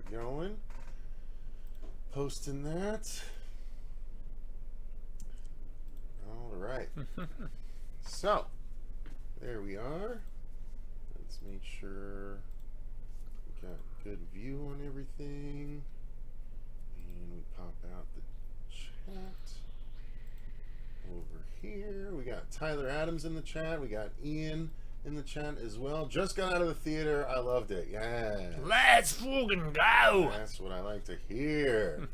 it going. Posting that. All right. So, there we are. Let's make sure we got good view on everything. And we pop out the chat. Over here, we got Tyler Adams in the chat. We got Ian in the chat as well. Just got out of the theater. I loved it. Yeah. Let's fucking go. That's what I like to hear.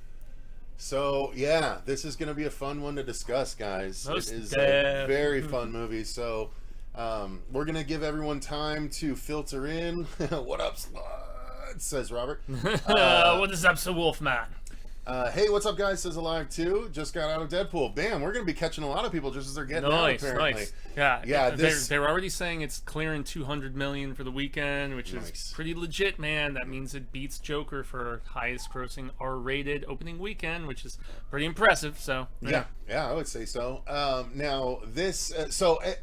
So, yeah, this is going to be a fun one to discuss, guys. Most it is a very fun movie. So, we're going to give everyone time to filter in. What up, sluts? Says Robert. What is up, Sir Wolfman? Hey, what's up, guys? Says Alive 2. Just got out of Deadpool. Damn, we're going to be catching a lot of people just as they're getting out, apparently. Nice. Yeah, yeah. They're already saying it's clearing 200 million for the weekend, which is pretty legit, man. That means it beats Joker for highest grossing R-rated opening weekend, which is pretty impressive. So yeah, I would say so. Now this,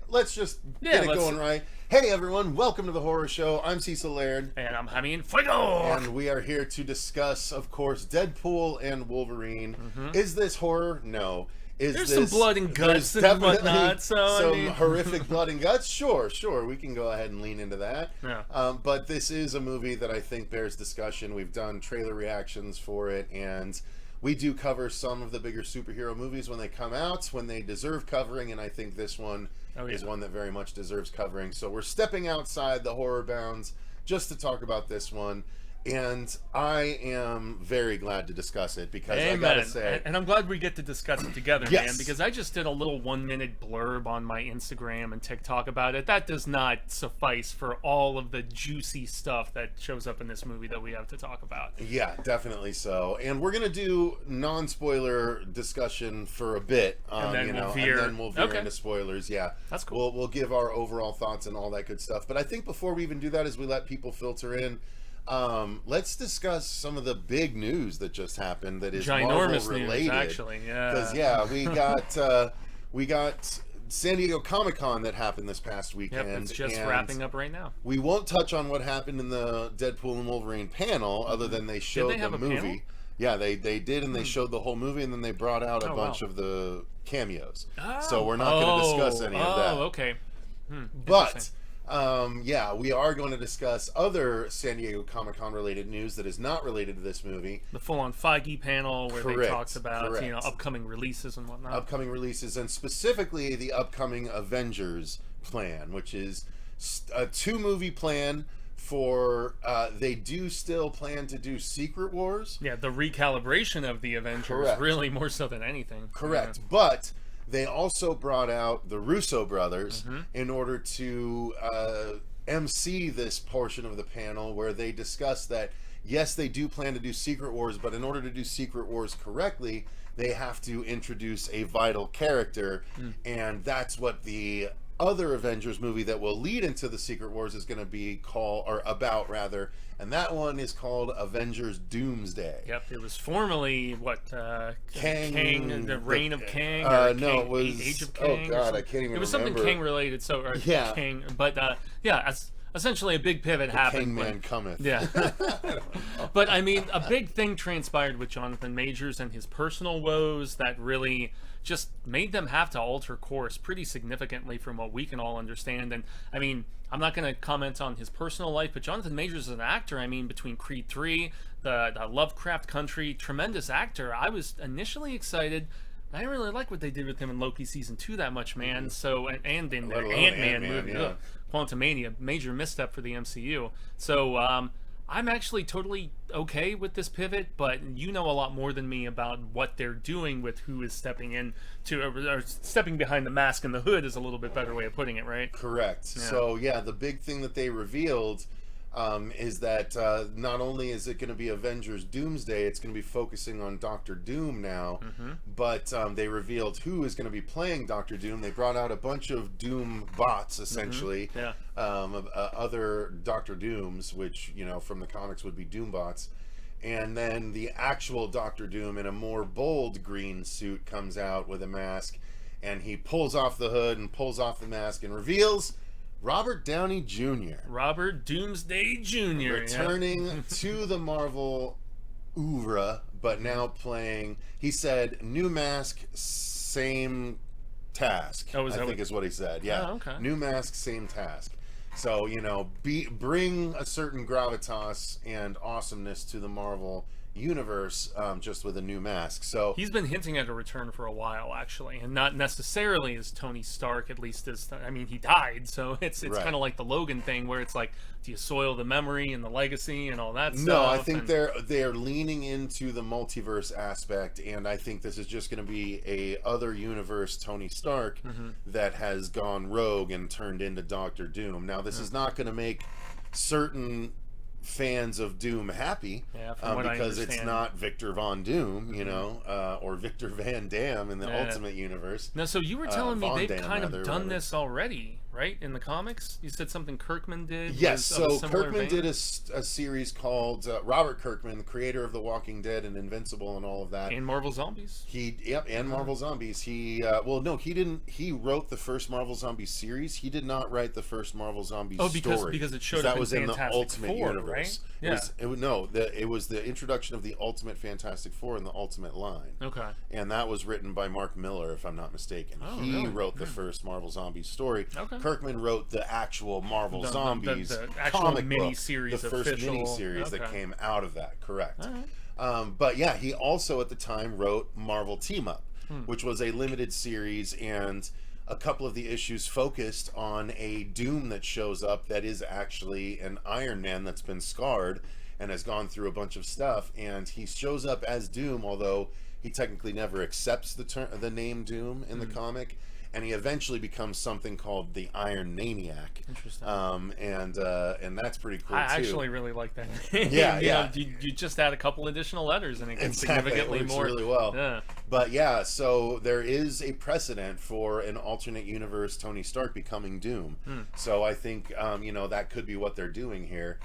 let's just get it going right. Hey everyone, welcome to the horror show. I'm Cecil Laird. And I'm Jaime Fuego. And we are here to discuss, of course, Deadpool and Wolverine. Is this horror? No. There's some blood and guts and whatnot. Some horrific blood and guts? Sure. We can go ahead and lean into that. Yeah. But this is a movie that I think bears discussion. We've done trailer reactions for it, and we do cover some of the bigger superhero movies when they come out, when they deserve covering, and I think this one is one that very much deserves covering. So we're stepping outside the horror bounds just to talk about this one, and I am very glad to discuss it because I gotta say, and I'm glad we get to discuss it together, yes. man, because I just did a little 1-minute blurb on my Instagram and TikTok about it. That does not suffice for all of the juicy stuff that shows up in this movie that we have to talk about. Yeah, definitely so. And we're gonna do non-spoiler discussion for a bit, and then we'll veer into spoilers. Yeah, that's cool. We'll give our overall thoughts and all that good stuff. But I think before we even do that, as we let people filter in, let's discuss some of the big news that just happened that is ginormous Marvel related. News, actually, yeah. Because we got San Diego Comic-Con that happened this past weekend. Yep, it's just wrapping up right now. We won't touch on what happened in the Deadpool and Wolverine panel, other than they showed the movie. Panel? Yeah, they did, and they showed the whole movie, and then they brought out a bunch of the cameos. So we're not going to discuss any of that. Oh, okay. But we are going to discuss other San Diego Comic-Con related news that is not related to this movie. The full-on Feige panel where they talked about upcoming releases and whatnot. Upcoming releases, and specifically the upcoming Avengers plan, which is a 2-movie plan for they do still plan to do Secret Wars. Yeah, the recalibration of the Avengers, really more so than anything. Correct, but they also brought out the Russo brothers in order to MC this portion of the panel where they discuss that, yes, they do plan to do Secret Wars, but in order to do Secret Wars correctly, they have to introduce a vital character, and that's what the other Avengers movie that will lead into the Secret Wars is going to be about, and that one is called Avengers Doomsday. Yep, it was formerly Kang, the Reign of Kang. No, it was Age of Kang. Oh God, I can't even remember. It was something Kang related. Kang, but essentially a big pivot happened. Kangman cometh. Yeah. But I mean, a big thing transpired with Jonathan Majors and his personal woes that really just made them have to alter course pretty significantly from what we can all understand. And I mean, I'm not going to comment on his personal life, but Jonathan Majors is an actor. I mean, between Creed 3, the Lovecraft Country, tremendous actor. I was initially excited. I didn't really like what they did with him in Loki season 2 that much, man. So, and in their Ant-Man movie, Quantumania, major misstep for the MCU. So, I'm actually totally okay with this pivot, but you know a lot more than me about what they're doing with who is stepping in or stepping behind the mask and the hood is a little bit better way of putting it, right? Correct. Yeah. So, the big thing that they revealed is that not only is it going to be Avengers Doomsday, it's going to be focusing on Doctor Doom now, but they revealed who is going to be playing Doctor Doom. They brought out a bunch of Doom bots, essentially, other Doctor Dooms, which, from the comics would be Doom bots. And then the actual Doctor Doom in a more bold green suit comes out with a mask, and he pulls off the hood and pulls off the mask and reveals Robert Downey Jr. Robert Doomsday Jr. returning to the Marvel oeuvre, but now playing. He said, "New mask, same task." Oh, I think is what he said. Yeah. Oh, okay. New mask, same task. So bring a certain gravitas and awesomeness to the Marvel universe, just with a new mask. So he's been hinting at a return for a while, actually, and not necessarily as Tony Stark. At least he died, so it's right. kind of like the Logan thing, where it's like, do you soil the memory and the legacy and all that stuff? No, I think they're leaning into the multiverse aspect, and I think this is just going to be a other universe Tony Stark that has gone rogue and turned into Doctor Doom. Now, this is not going to make certain fans of Doom happy, because it's not Victor Von Doom, or Victor Van Dam in the Ultimate Universe. Now, so you were telling me they've kind of done this already, right? In the comics, you said something Kirkman did. Yes, so Kirkman did a series called Robert Kirkman, the creator of The Walking Dead and Invincible and all of that, and Marvel Zombies. And Marvel Zombies. He didn't. He wrote the first Marvel Zombies series. He did not write the first Marvel Zombies story. because it showed up in the Ultimate Four, Universe. Right? Yeah. It was the introduction of the Ultimate Fantastic Four in the Ultimate line. Okay. And that was written by Mark Miller, if I'm not mistaken. He really? wrote the first Marvel Zombies story. Okay. Kirkman wrote the actual Marvel Zombies the actual comic mini-series, book, the first official. mini-series that came out of that. Correct. All right. But yeah, he also at the time wrote Marvel Team Up, which was a limited series, and a couple of the issues focused on a Doom that shows up that is actually an Iron Man that's been scarred and has gone through a bunch of stuff, and he shows up as Doom, although he technically never accepts the name Doom in the comic, and he eventually becomes something called the Iron Maniac. Interesting. And that's pretty cool, I too. actually really like that name. Yeah. You just add a couple additional letters and it gets Exactly. significantly It works more. really well. Yeah. But yeah, so there is a precedent for an alternate universe Tony Stark becoming Doom. So I think that could be what they're doing here.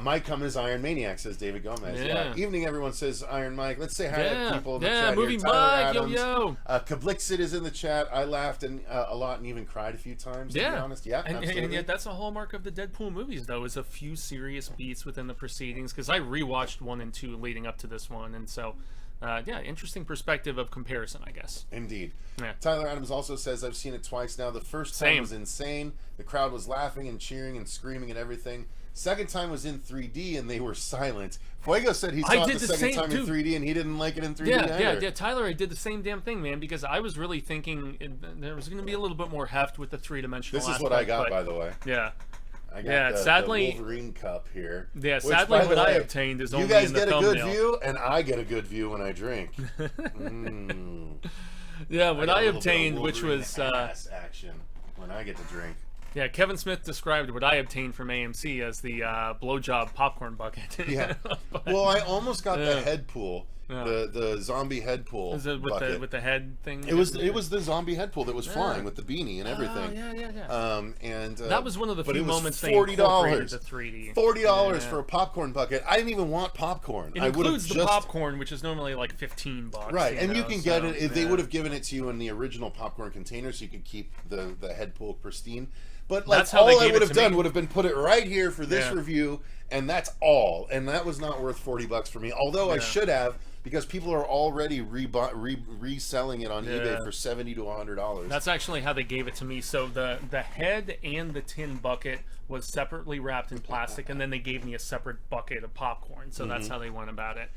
Might come as Iron Maniac, says David Gomez. Yeah. Evening, everyone, says Iron Mike. Let's say hi to people in the chat. Yeah, movie here. Tyler Mike, Adams, yo. Kablixit is in the chat. I laughed a lot and even cried a few times, to be honest. Yeah, absolutely. And yet that's a hallmark of the Deadpool movies, though, is a few serious beats within the proceedings, because I rewatched 1 and 2 leading up to this one, and so... interesting perspective of comparison, I guess. Indeed. Yeah. Tyler Adams also says, I've seen it twice now. The first time was insane. The crowd was laughing and cheering and screaming and everything. Second time was in 3D and they were silent. Fuego said he saw it the second time in 3D and he didn't like it in 3D either. Yeah, Tyler, I did the same damn thing, man, because I was really thinking there was going to be a little bit more heft with the three-dimensional aspect. This is what I got, by the way. Yeah. I got sadly, the Wolverine cup here. Yeah, sadly what I obtained is only in the thumbnail. You guys get a good view, and I get a good view when I drink. Yeah, what I obtained, which was... action when I get to drink. Yeah, Kevin Smith described what I obtained from AMC as the blowjob popcorn bucket. Yeah. Well, I almost got the head pool. The zombie head pool. Is it with the head thing? It was the zombie head pool that was flying with the beanie and everything. Yeah. And that was one of the few moments they $40. the 3D. $40 for a popcorn bucket. I didn't even want popcorn. It includes the popcorn, which is normally like $15. Right, and you can get it. If they would have given it to you in the original popcorn container, so you could keep the head pool pristine. But like all I would have done would have been put it right here for this review, and that's all. And that was not worth $40 for me. Although I should have, because people are already reselling it on eBay for $70 to $100. That's actually how they gave it to me. So the head and the tin bucket was separately wrapped in plastic, and then they gave me a separate bucket of popcorn. So that's how they went about it.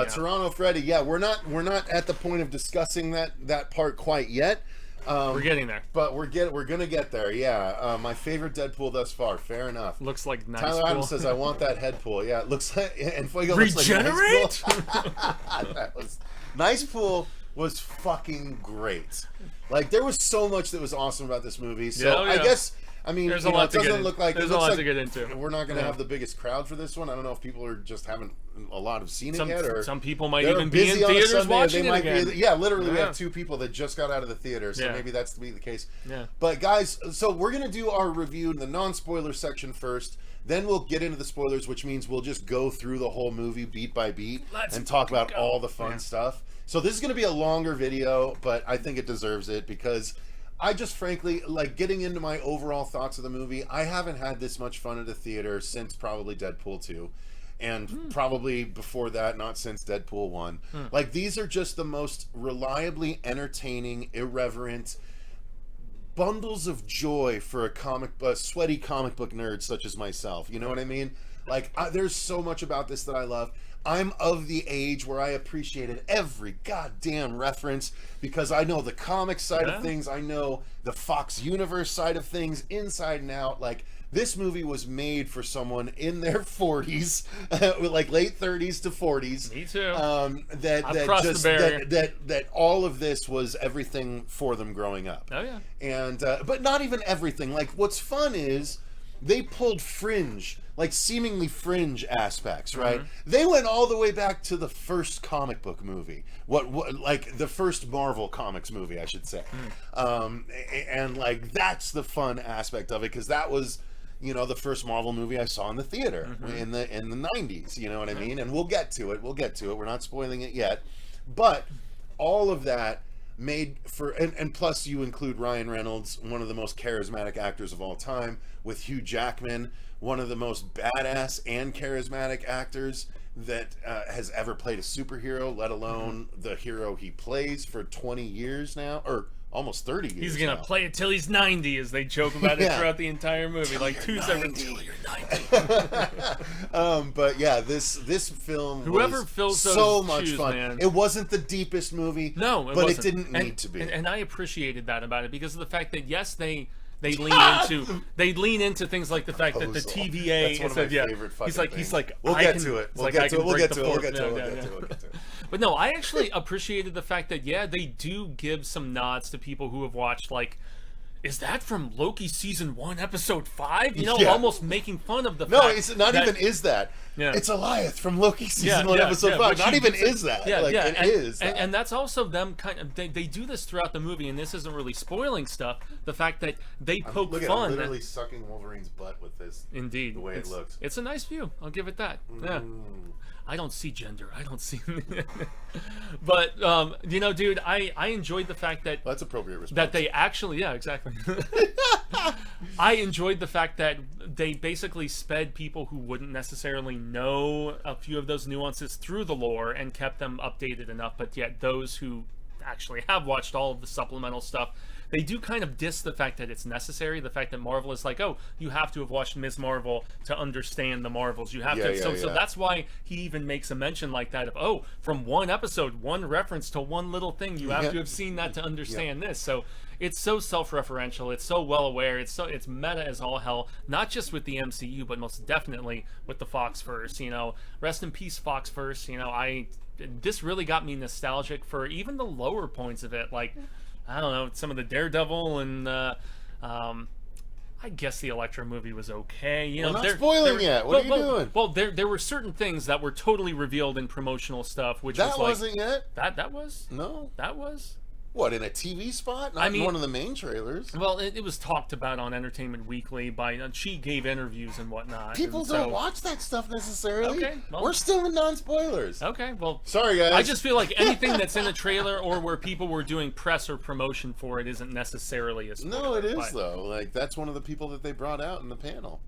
Toronto Freddy, we're not at the point of discussing that part quite yet. We're getting there, but we're gonna get there. Yeah, my favorite Deadpool thus far. Fair enough. Looks like nice. Tyler Adams says, "I want that head pool." Yeah, it looks like and Fuego regenerate. Looks like nice pool. That was nice pool. Was fucking great. Like there was so much that was awesome about this movie. So I guess. I mean, there's a lot it doesn't look like there's a lot to get into. We're not going to have the biggest crowd for this one. I don't know if people are just haven't a lot of seen it yet, or some people might even be in theaters watching it again. Literally, we have 2 people that just got out of the theater, so maybe that's to be the case. Yeah. But guys, so we're going to do our review in the non-spoiler section first. Then we'll get into the spoilers, which means we'll just go through the whole movie beat by beat and talk about all the fun stuff. So this is going to be a longer video, but I think it deserves it because I just frankly, like, getting into my overall thoughts of the movie, I haven't had this much fun at the theater since probably Deadpool 2. And probably before that, not since Deadpool 1. Like, these are just the most reliably entertaining, irreverent bundles of joy for a sweaty comic book nerd such as myself. You know what I mean? Like, there's so much about this that I love. I'm of the age where I appreciated every goddamn reference because I know the comic side of things. I know the Fox Universe side of things inside and out. Like, this movie was made for someone in their 40s, like late 30s to 40s. Me too. That all of this was everything for them growing up. Oh yeah. And but not even everything. Like, what's fun is they pulled fringe, like seemingly fringe aspects, right? They went all the way back to the first comic book movie, what like the first Marvel Comics movie, I should say. And like, that's the fun aspect of it, because that was, you know, the first Marvel movie I saw in the theater in the 90s, you know what I mean? And we'll get to it. We're not spoiling it yet. But all of that made for, and plus you include Ryan Reynolds, one of the most charismatic actors of all time, with Hugh Jackman, one of the most badass and charismatic actors that has ever played a superhero, let alone the hero he plays for 20 years now, or almost 30 years. He's gonna now. play it till he's 90, as they joke about it throughout the entire movie. Till like 2 seconds till you're 90. But yeah, this film Whoever was fills those so much shoes, fun. man. It wasn't the deepest movie, No, but wasn't. it didn't need to be. And I appreciated that about it, because of the fact that yes, they lean into things like the fact that the TVA That's one of my favorite fucking he's like we'll I get can, to it. We'll get to it. We'll get to it. But no, I actually appreciated the fact that they do give some nods to people who have watched, like, is that from Loki season 1 episode 5? You know, almost making fun of the fact. No, it's not even is that. Yeah. It's Alioth from Loki season 1 episode 5. Not even is that. It is. And that's also them kind of, they do this throughout the movie, and this isn't really spoiling stuff. The fact that they poke fun. I'm literally sucking Wolverine's butt with this. Indeed. The way it looks. It's a nice view. I'll give it that. Yeah. I don't see gender. I don't see. But you know, dude, I enjoyed the fact that that's appropriate response. That they actually, exactly. I enjoyed the fact that they basically sped people who wouldn't necessarily know a few of those nuances through the lore and kept them updated enough. But yet, those who actually have watched all of the supplemental stuff, they do kind of diss the fact that it's necessary. The fact that Marvel is like, oh, you have to have watched Ms. Marvel to understand the Marvels. You have to. So that's why he even makes a mention like that of, oh, from one episode, one reference to one little thing, you have to have seen that to understand this. So it's so self-referential. It's so well aware. It's meta as all hell. Not just with the MCU, but most definitely with the Foxverse. You know, rest in peace, Foxverse. You know, this really got me nostalgic for even the lower points of it, like, I don't know, some of the Daredevil and I guess the Elektra movie was okay. You know, we're not spoiling yet. What are you doing? Well, there were certain things that were totally revealed in promotional stuff, which that was like, wasn't yet. That was that was. What, in a TV spot? Not in one of the main trailers. Well, it was talked about on Entertainment Weekly by she gave interviews and whatnot. People don't watch that stuff necessarily. Okay, well, we're still in non-spoilers. Okay, well, sorry guys. I just feel like anything that's in a trailer or where people were doing press or promotion for it isn't necessarily a spoiler. No, it is though. Like, that's one of the people that they brought out in the panel.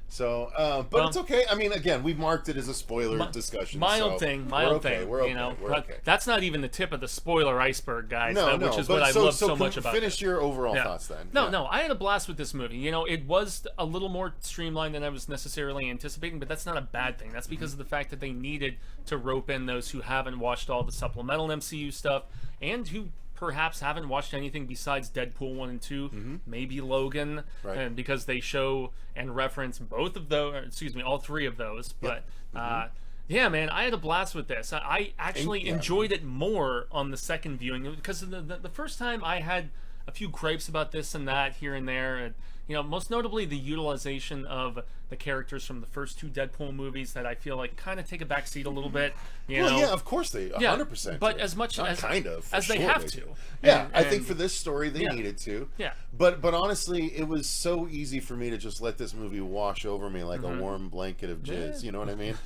So, but it's okay. I mean, again, we marked it as a spoiler discussion. Mild thing. We're okay. You know, we're okay. That's not even the tip of the spoiler iceberg, guys. No, which is what I love so much about it. Finish your overall thoughts then. No, I had a blast with this movie. You know, it was a little more streamlined than I was necessarily anticipating, but that's not a bad thing. That's because of the fact that they needed to rope in those who haven't watched all the supplemental MCU stuff and who perhaps haven't watched anything besides Deadpool 1 and 2, maybe Logan, and because they show and reference both of those, all three of those. But yeah, man, I had a blast with this. I actually enjoyed it more on the second viewing, because the first time I had a few gripes about this and that here and there. And, you know, most notably the utilization of the characters from the first two Deadpool movies that I feel like kind of take a backseat a little bit. You know? Yeah, of course they 100%. But as much Not as kind of as they have to. Yeah, I think for this story they needed to. Yeah. But honestly, it was so easy for me to just let this movie wash over me like a warm blanket of jizz. You know what I mean?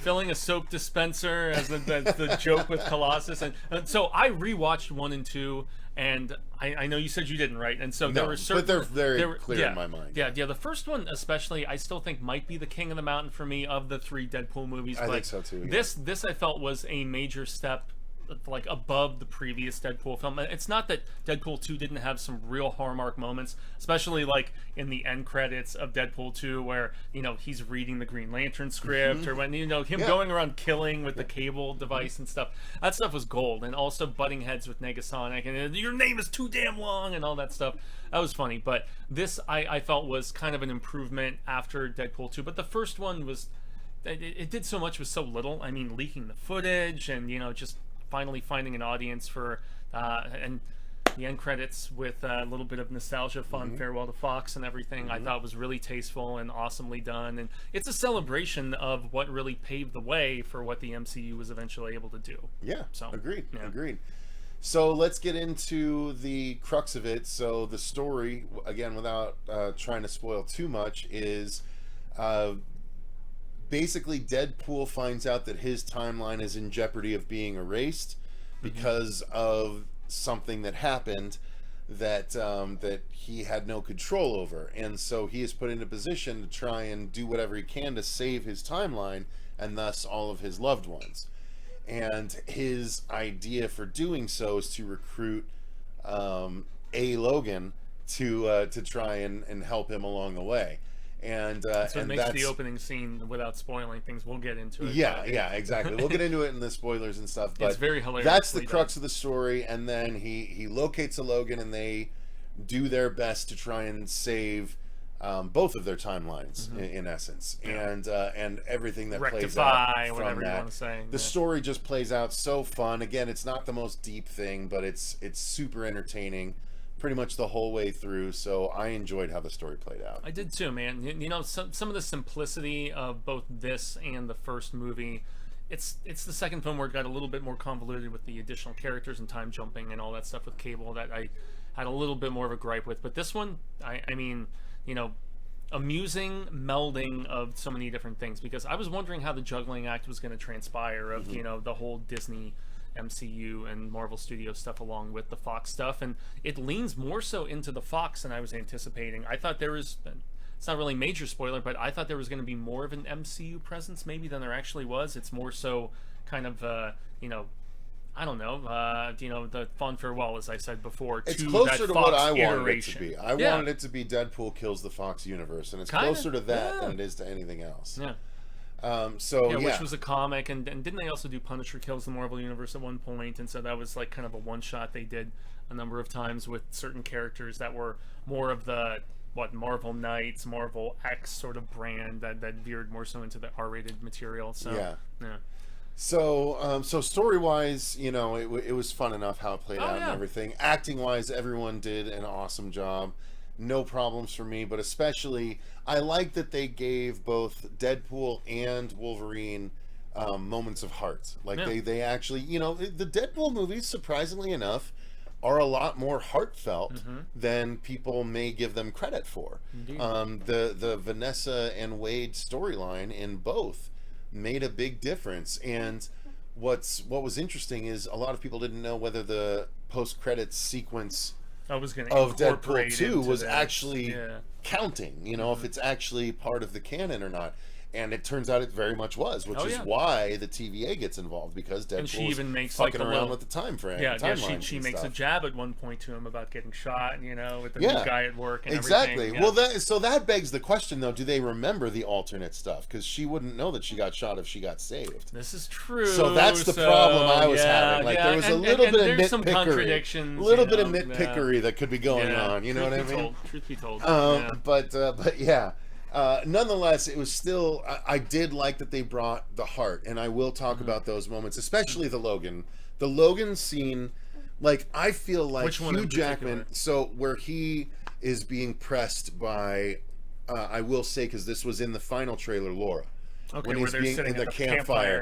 filling a soap dispenser as the joke with Colossus. And so I rewatched 1 and 2, and I know you said you didn't, right? And so there were certain... but they're very clear in my mind. Yeah, the first one especially, I still think might be the king of the mountain for me of the 3 Deadpool movies. I think so too. Yeah. This I felt was a major step like above the previous Deadpool film. It's not that Deadpool 2 didn't have some real hallmark moments, especially like in the end credits of Deadpool 2 where, you know, he's reading the Green Lantern script or when, you know, him going around killing with the cable device and stuff. That stuff was gold. And also butting heads with Negasonic and your name is too damn long and all that stuff. That was funny. But this I felt was kind of an improvement after Deadpool 2. But the first one was, it did so much with so little. I mean, leaking the footage and, you know, just finally finding an audience for and the end credits with a little bit of nostalgia fun, farewell to Fox and everything. I thought was really tasteful and awesomely done, and it's a celebration of what really paved the way for what the MCU was eventually able to do. Agreed. So let's get into the crux of it. So the story, again, without trying to spoil too much, is basically Deadpool finds out that his timeline is in jeopardy of being erased because of something that happened that that he had no control over, and so he is put in a position to try and do whatever he can to save his timeline and thus all of his loved ones. And his idea for doing so is to recruit a Logan to try and help him along the way. And so it makes the opening scene, without spoiling things, we'll get into it. Yeah, exactly. We'll get into it in the spoilers and stuff. But it's very hilarious. That's the crux of the story. And then he locates a Logan, and they do their best to try and save both of their timelines, in essence, and everything that plays out from whatever that. You want to say. The story just plays out so fun. Again, it's not the most deep thing, but it's super entertaining pretty much the whole way through, so I enjoyed how the story played out. I did too, man. You know, some of the simplicity of both this and the first movie, it's the second film where it got a little bit more convoluted with the additional characters and time jumping and all that stuff with Cable that I had a little bit more of a gripe with. But this one, I mean, you know, amusing melding of so many different things, because I was wondering how the juggling act was going to transpire of, you know, the whole Disney MCU and Marvel Studios stuff along with the Fox stuff, and it leans more so into the Fox than I was anticipating. I thought there was, it's not really major spoiler, but I thought there was going to be more of an MCU presence maybe than there actually was. It's more so kind of you know, I don't know, you know, the fond farewell, as I said before. It's to closer that to Fox what I wanted iteration. it to be. I wanted it to be Deadpool kills the Fox universe, and it's closer to that than it is to anything else. Which was a comic, and didn't they also do Punisher kills the Marvel Universe at one point? And so that was like kind of a one-shot they did a number of times with certain characters that were more of the Marvel Knights, Marvel X sort of brand that veered more so into the R-rated material. So So story-wise, you know, it was fun enough how it played out and everything. Acting-wise, everyone did an awesome job. No problems for me, but especially I like that they gave both Deadpool and Wolverine moments of heart. Like they actually, you know, the Deadpool movies, surprisingly enough, are a lot more heartfelt than people may give them credit for. The Vanessa and Wade storyline in both made a big difference, and what was interesting is a lot of people didn't know whether the post-credits sequence of Deadpool 2 was actually counting, you know, if it's actually part of the canon or not. And it turns out it very much was, which is why the TVA gets involved, because Deadpool is fucking around with the time frame. She makes a jab at one point to him about getting shot, you know, with the new guy at work and exactly. everything. Well, that begs the question, though, do they remember the alternate stuff? Because she wouldn't know that she got shot if she got saved. This is true. So that's the problem I was having. Like, there was a little bit of some contradictions, a little bit of nitpickery that could be going on, you know what I mean? Truth be told. But yeah. Nonetheless, it was still, I did like that they brought the heart, and I will talk about those moments, especially the Logan scene. Like, I feel like Hugh Jackman, so where he is being pressed by, I will say, because this was in the final trailer, Laura. Okay, when where he's they're being sitting in the at the campfire,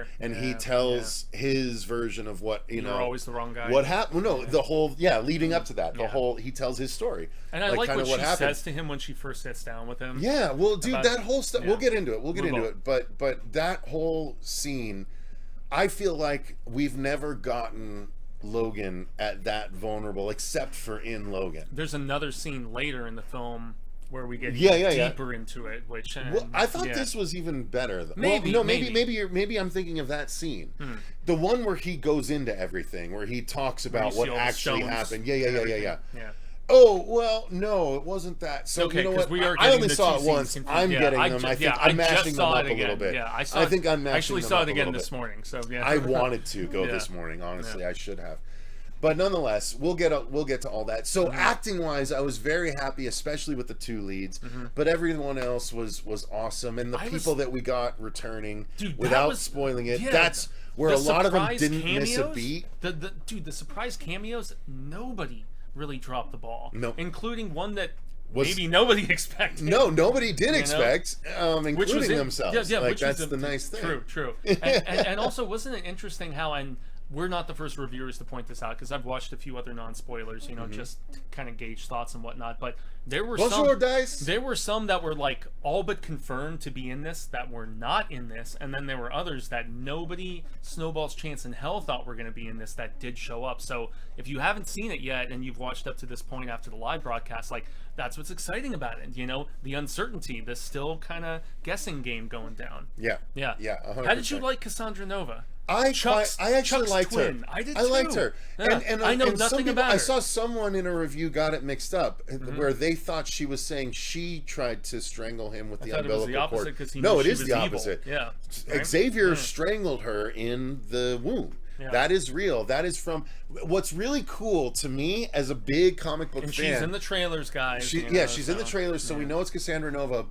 campfire. and Yeah, he tells his version of what you know. You're always the wrong guy. What happened? No, the whole leading up to that, the Yeah. whole he tells his story. And I like kind what of she happened. says to him when she first sits down with him. Yeah, well, dude, about- that whole stuff. yeah. We'll get into it. We'll get We into will. it. But that whole scene, I feel like we've never gotten Logan at that vulnerable, except for in Logan. There's another scene later in the film where we get Yeah. deeper into it, which Well, I thought yeah. this was even better. Maybe, well, no, maybe. maybe I'm thinking of that scene, the one where he goes into everything, where he talks Where about you what see all the actually stones happened. and Yeah. everything. Oh well, no, it wasn't that. So Okay, you know 'cause what? we are I getting only the saw two it once. scenes I'm confused. getting I them. ju- I think yeah, I'm I just mashing them saw up it a little again. bit. Yeah, I think I'm mashing actually them saw up it a again little this bit. morning. So yeah, I wanted to go Yeah. this morning. Honestly, Yeah. I should have. But nonetheless, we'll get to all that. So acting wise, I was very happy, especially with the two leads. But everyone else was awesome, and the people that we got returning, Dude, that without was- spoiling it, yeah, that's where a the lot of them surprise didn't miss a cameos, beat. The surprise cameos, nobody really dropped the ball. No. Including one that Was- maybe nobody expected. No, nobody did know? expect, Which was including themselves. Yeah, like which was that's the nice thing. True. And also, wasn't it interesting how, and we're not the first reviewers to point this out, because I've watched a few other non-spoilers, just to kind of gauge thoughts and whatnot, but there were Bonjour, Dice. there were some that were like all but confirmed to be in this that were not in this, and then there were others that nobody snowball's chance in hell thought were going to be in this that did show up. So if you haven't seen it yet and you've watched up to this point after the live broadcast, like, that's what's exciting about it, the uncertainty, the still kind of guessing game going down. Yeah. 100%. How did you like Cassandra Nova? I actually Chuck's liked her. twin. I did I liked too. her. Yeah. And I know and some nothing people, about her. I saw someone in a review got it mixed up, where they thought she was saying she tried to strangle him with the thought it was umbilical the opposite cord. 'cause he No, knew it she is was the evil. opposite. Yeah. Right? Xavier strangled her in the womb. Yeah. That is real. That is from what's really cool to me as a big comic book And fan. she's in the trailers, guys. She's in the trailers, so we know it's Cassandra Nova.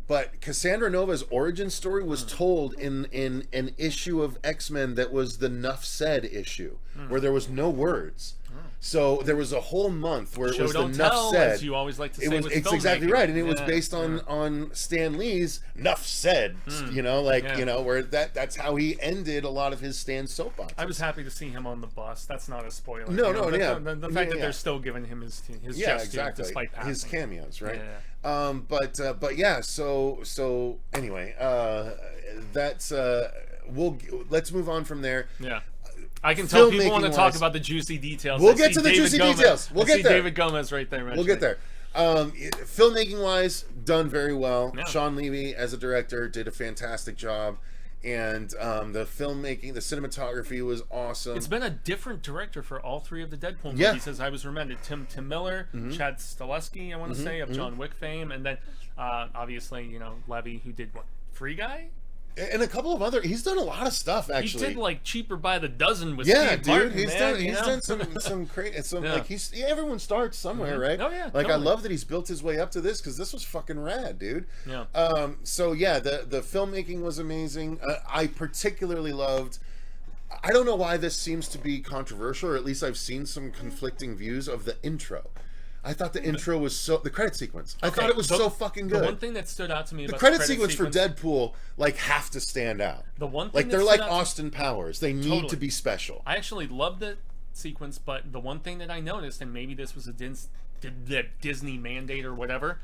But Cassandra Nova's origin story was told in an issue of X-Men that was the Nuff Said issue, where there was no words. So there was a whole month where it was the don't Nuff tell, Said. as you always like to say with It's exactly filmmaking. right, and it was Yeah, based on Stan Lee's Nuff Said. Where that's how he ended a lot of his Stan soapboxes. I was happy to see him on the bus. That's not a spoiler. No, The fact that Yeah. they're still giving him his Yeah, just due exactly. despite passing. His cameos, right? Yeah. But yeah. So anyway, that's let's move on from there. Yeah. I can tell people want to talk Filmmaking-wise- about the juicy details. We'll I get see to the David juicy Gomez. details. We'll I get see there. David Gomez right there. We'll get there. Filmmaking wise, done very well. Yeah. Sean Levy as a director did a fantastic job, and the filmmaking, the cinematography was awesome. It's been a different director for all three of the Deadpool Yeah. movies, as I was reminded. Tim Miller, Chad Stahelski, I want to say, of John Wick fame, and then obviously Levy, who did what, Free Guy? And a couple of other. He's done a lot of stuff actually. He did like Cheaper by the Dozen with Yeah, Steve dude, Martin, he's man, done some crazy. Yeah. Like everyone starts somewhere, right? Oh, yeah, Like totally. I love that he's built his way up to this because this was fucking rad, dude. Yeah. So yeah, the filmmaking was amazing. I particularly loved. I don't know why this seems to be controversial, or at least I've seen some conflicting views of the intro. I thought the intro was the credit sequence. I thought it was so fucking good. The one thing that stood out to me The about credit sequence for Deadpool have to stand out. The one thing like that they're stood like out to- Austin Powers. They need Totally. to be special. I actually loved the sequence, but the one thing that I noticed, and maybe this was a Disney mandate or whatever,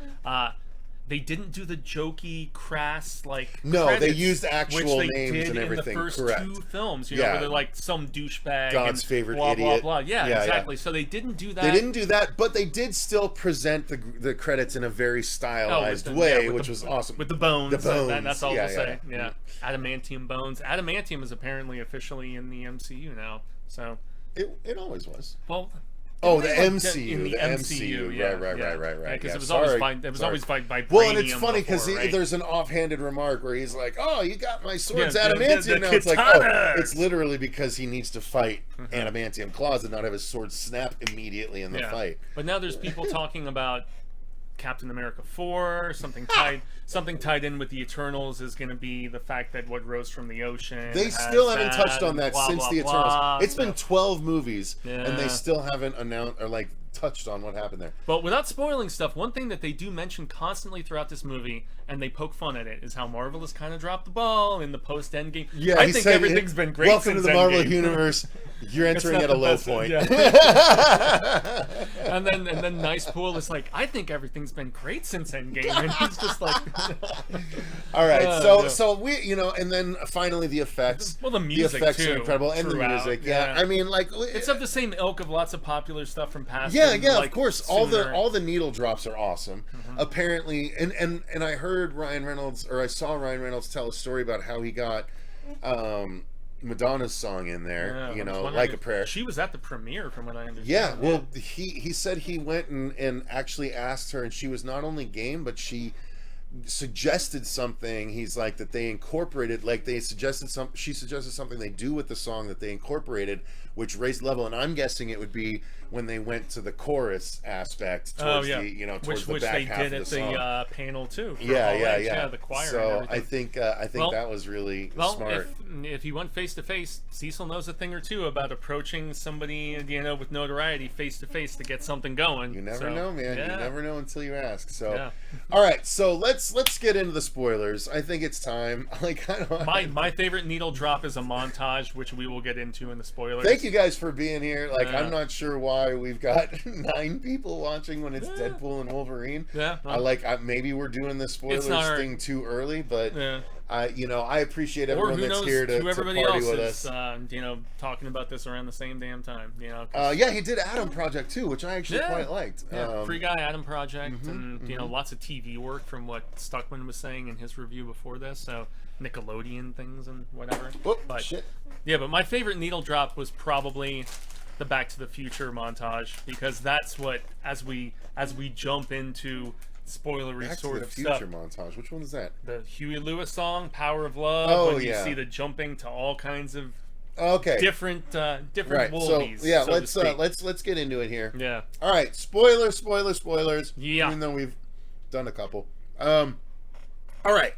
they didn't do the jokey, crass No, they credits, used actual which they names did and everything. in the first Correct. two films. Yeah. Where they're like some douchebag, God's and favorite blah, idiot. blah blah. Yeah, Yeah, exactly. So they didn't do that. They didn't do that, but they did still present the credits in a very stylized way, which was awesome. With the bones. The bones. That's all Yeah, we'll say. yeah. Yeah. Adamantium bones. Adamantium is apparently officially in the MCU now. So, It always was. well. Oh, the like MCU. in the MCU. yeah, Right. Because Yeah, it was sorry. always by it was Sorry. always by Well, and it's vibranium funny because before, right? there's an offhanded remark where he's like, "Oh, you got my sword's Yeah, the adamantium now." It's like, oh, katanas! it's literally because he needs to fight adamantium claws and not have his sword snap immediately in the fight. But now there's people talking about Captain America 4, something tied in with the Eternals is going to be the fact that what rose from the ocean. They has still haven't touched on that blah, since blah, the blah. Eternals. It's been 12 movies, Yeah. and they still haven't announced or touched on what happened there. But without spoiling stuff, one thing that they do mention constantly throughout this movie, and they poke fun at it, is how Marvel has kind of dropped the ball in the post-Endgame. Yeah, I think everything's been great Welcome since to the Marvel Endgame. universe. You're entering at a low point. Yeah. and then Nice Pool is like, I think everything's been great since Endgame, and he's just like, all right, so we, and then finally the effects. Well, the music effects too, are incredible, and throughout, the music. Yeah. I mean, like it's of the same ilk of lots of popular stuff from past. Yeah, like, of course. All the needle drops are awesome. Apparently, and I heard Ryan Reynolds, or I saw Ryan Reynolds tell a story about how he got Madonna's song in there. Like a Prayer. She was at the premiere, from what I understand. Yeah, well, he said he went and actually asked her, and she was not only game, but she suggested something. He's like that they incorporated, like she suggested something they do with the song that they incorporated, which raised level. And I'm guessing it would be when they went to the chorus aspect towards towards the back half of the song. Which they did at the panel too. Yeah, the choir. So and I think that was really smart. If you went face to face, Cecil knows a thing or two about approaching somebody with notoriety face to face to get something going. You never know, man. Yeah. You never know until you ask. So, all right. So let's get into the spoilers. I think it's time. My favorite needle drop is a montage, which we will get into in the spoilers. Thank you guys for being here. I'm not sure why we've got 9 people watching when it's Deadpool and Wolverine. Yeah. Maybe we're doing the spoilers thing too early, but I appreciate everyone that's here to party with us. Talking about this around the same damn time. He did Adam Project too, which I actually quite liked. Free Guy Adam Project, and lots of TV work from what Stuckman was saying in his review before this. So Nickelodeon things and whatever. Shit. Yeah, but my favorite needle drop was probably the Back to the Future montage, because that's what, as we jump into spoilery Back sort to the of Future stuff. montage. Which one is that? The Huey Lewis song, Power of Love. Oh, when you see the jumping to all kinds of different right. Wolvies. So let's get into it here. Yeah. All right. Spoilers. Yeah. Even though we've done a couple. All right.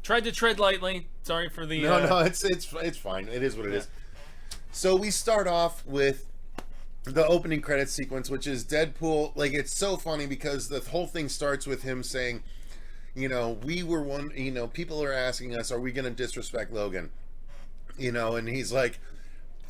Tried to tread lightly. Sorry for the. No, it's fine. It is what it is. So we start off with the opening credits sequence, which is Deadpool. Like, it's so funny because the whole thing starts with him saying, we were one. People are asking us, are we going to disrespect Logan? And he's like,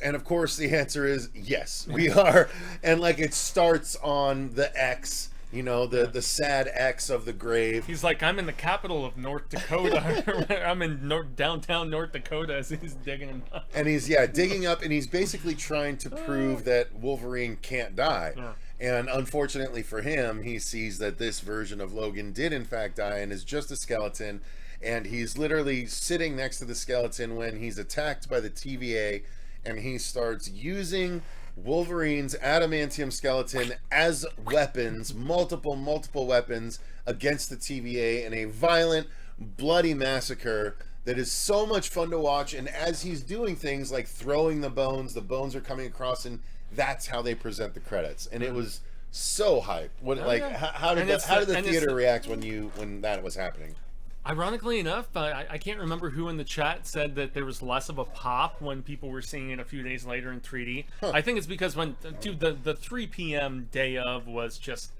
and of course the answer is yes, we are. And it starts on the X. The sad X of the grave. He's like, I'm in the capital of North Dakota. I'm in downtown North Dakota as he's digging up. And he's, digging up, and he's basically trying to prove that Wolverine can't die. Yeah. And unfortunately for him, he sees that this version of Logan did in fact die and is just a skeleton. And he's literally sitting next to the skeleton when he's attacked by the TVA, and he starts using Wolverine's adamantium skeleton as weapons, multiple weapons against the TVA in a violent, bloody massacre that is so much fun to watch. And as he's doing things like throwing the bones are coming across, and that's how they present the credits. And it was so hype. How did the theater react when that was happening? Ironically enough, I can't remember who in the chat said that there was less of a pop when people were seeing it a few days later in 3D. I think it's because the 3 p.m. day of was just,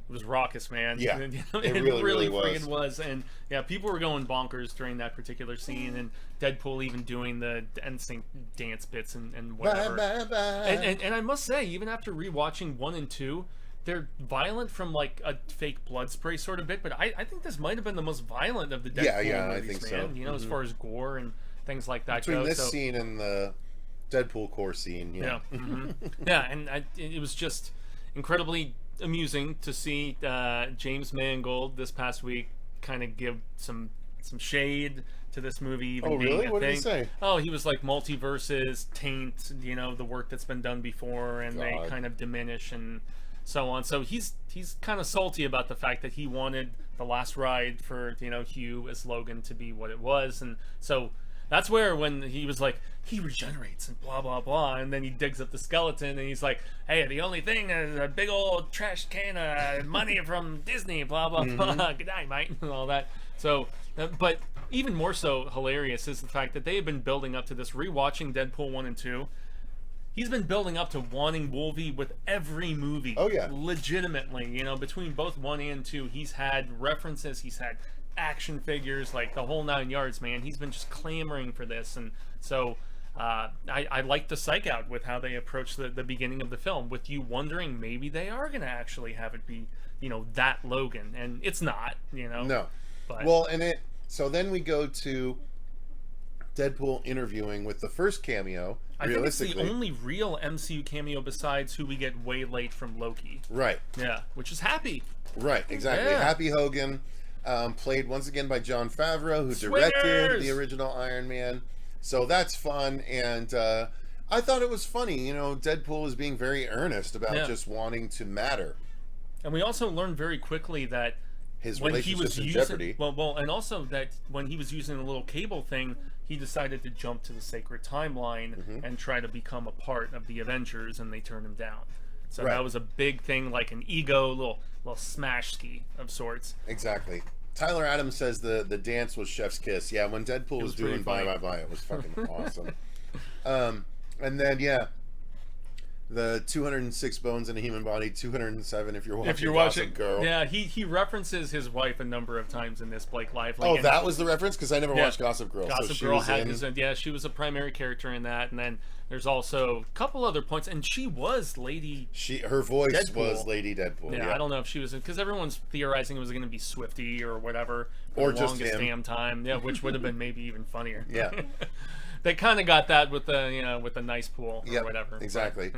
it was raucous, man. Yeah, it really freaking was. And people were going bonkers during that particular scene, and Deadpool even doing the NSYNC dance bits and whatever. Bye, bye, bye. And I must say, even after rewatching 1 and 2, they're violent from a fake blood spray sort of bit, but I think this might have been the most violent of the Deadpool movies, I think man. so. As far as gore and things like that Between this scene and the Deadpool core scene, and it was just incredibly amusing to see James Mangold this past week kind of give some shade to this movie even being really? a What thing. did he say? He was like, multiverses taint, the work that's been done before, and they kind of diminish and so on. So he's kind of salty about the fact that he wanted the last ride for Hugh as Logan to be what it was, and so that's where when he was like, he regenerates and blah blah blah, and then he digs up the skeleton and he's like, hey, the only thing is a big old trash can of money from Disney, blah blah blah, good night mate, and all that. So but even more so hilarious is the fact that they have been building up to this. Rewatching Deadpool 1 and 2, he's been building up to wanting Wolvie with every movie. Oh, yeah. Legitimately, you know, between both 1 and 2, he's had references, he's had action figures, like the whole 9 yards, man. He's been just clamoring for this, and so I like the psych out with how they approach the beginning of the film, with you wondering maybe they are going to actually have it be, you know, that Logan, and it's not, you know. No. But, well, so then we go to Deadpool interviewing with the first cameo. I think it's the only real MCU cameo besides who we get way late from Loki. Right. Yeah, which is Happy. Right, exactly. Yeah. Happy Hogan, played once again by Jon Favreau, who directed the original Iron Man. So that's fun, and I thought it was funny. You know, Deadpool is being very earnest about just wanting to matter. And we also learned very quickly that his when he was in using jeopardy. well, and also that when he was using the little cable thing, he decided to jump to the sacred timeline and try to become a part of the Avengers, and they turned him down. So that was a big thing, like an ego, little smash ski of sorts. Exactly. Tyler Adams says the dance was chef's kiss. Yeah, when Deadpool was doing bye, it was fucking awesome. And then the 206 bones in a human body, 207 if you're watching Gossip Girl. Yeah, he references his wife a number of times in this, Blake Lively. Oh, that was the reference? Because I never watched Gossip Girl. Gossip Girl she was a primary character in that, and then there's also a couple other points, and she was Lady. Her voice Deadpool. Was Lady Deadpool. Yeah, I don't know if she was, because everyone's theorizing it was going to be Swifty or whatever, or the just longest him. Damn time. Yeah, which would have been maybe even funnier. Yeah, they kind of got that with the nice pool or whatever. Exactly.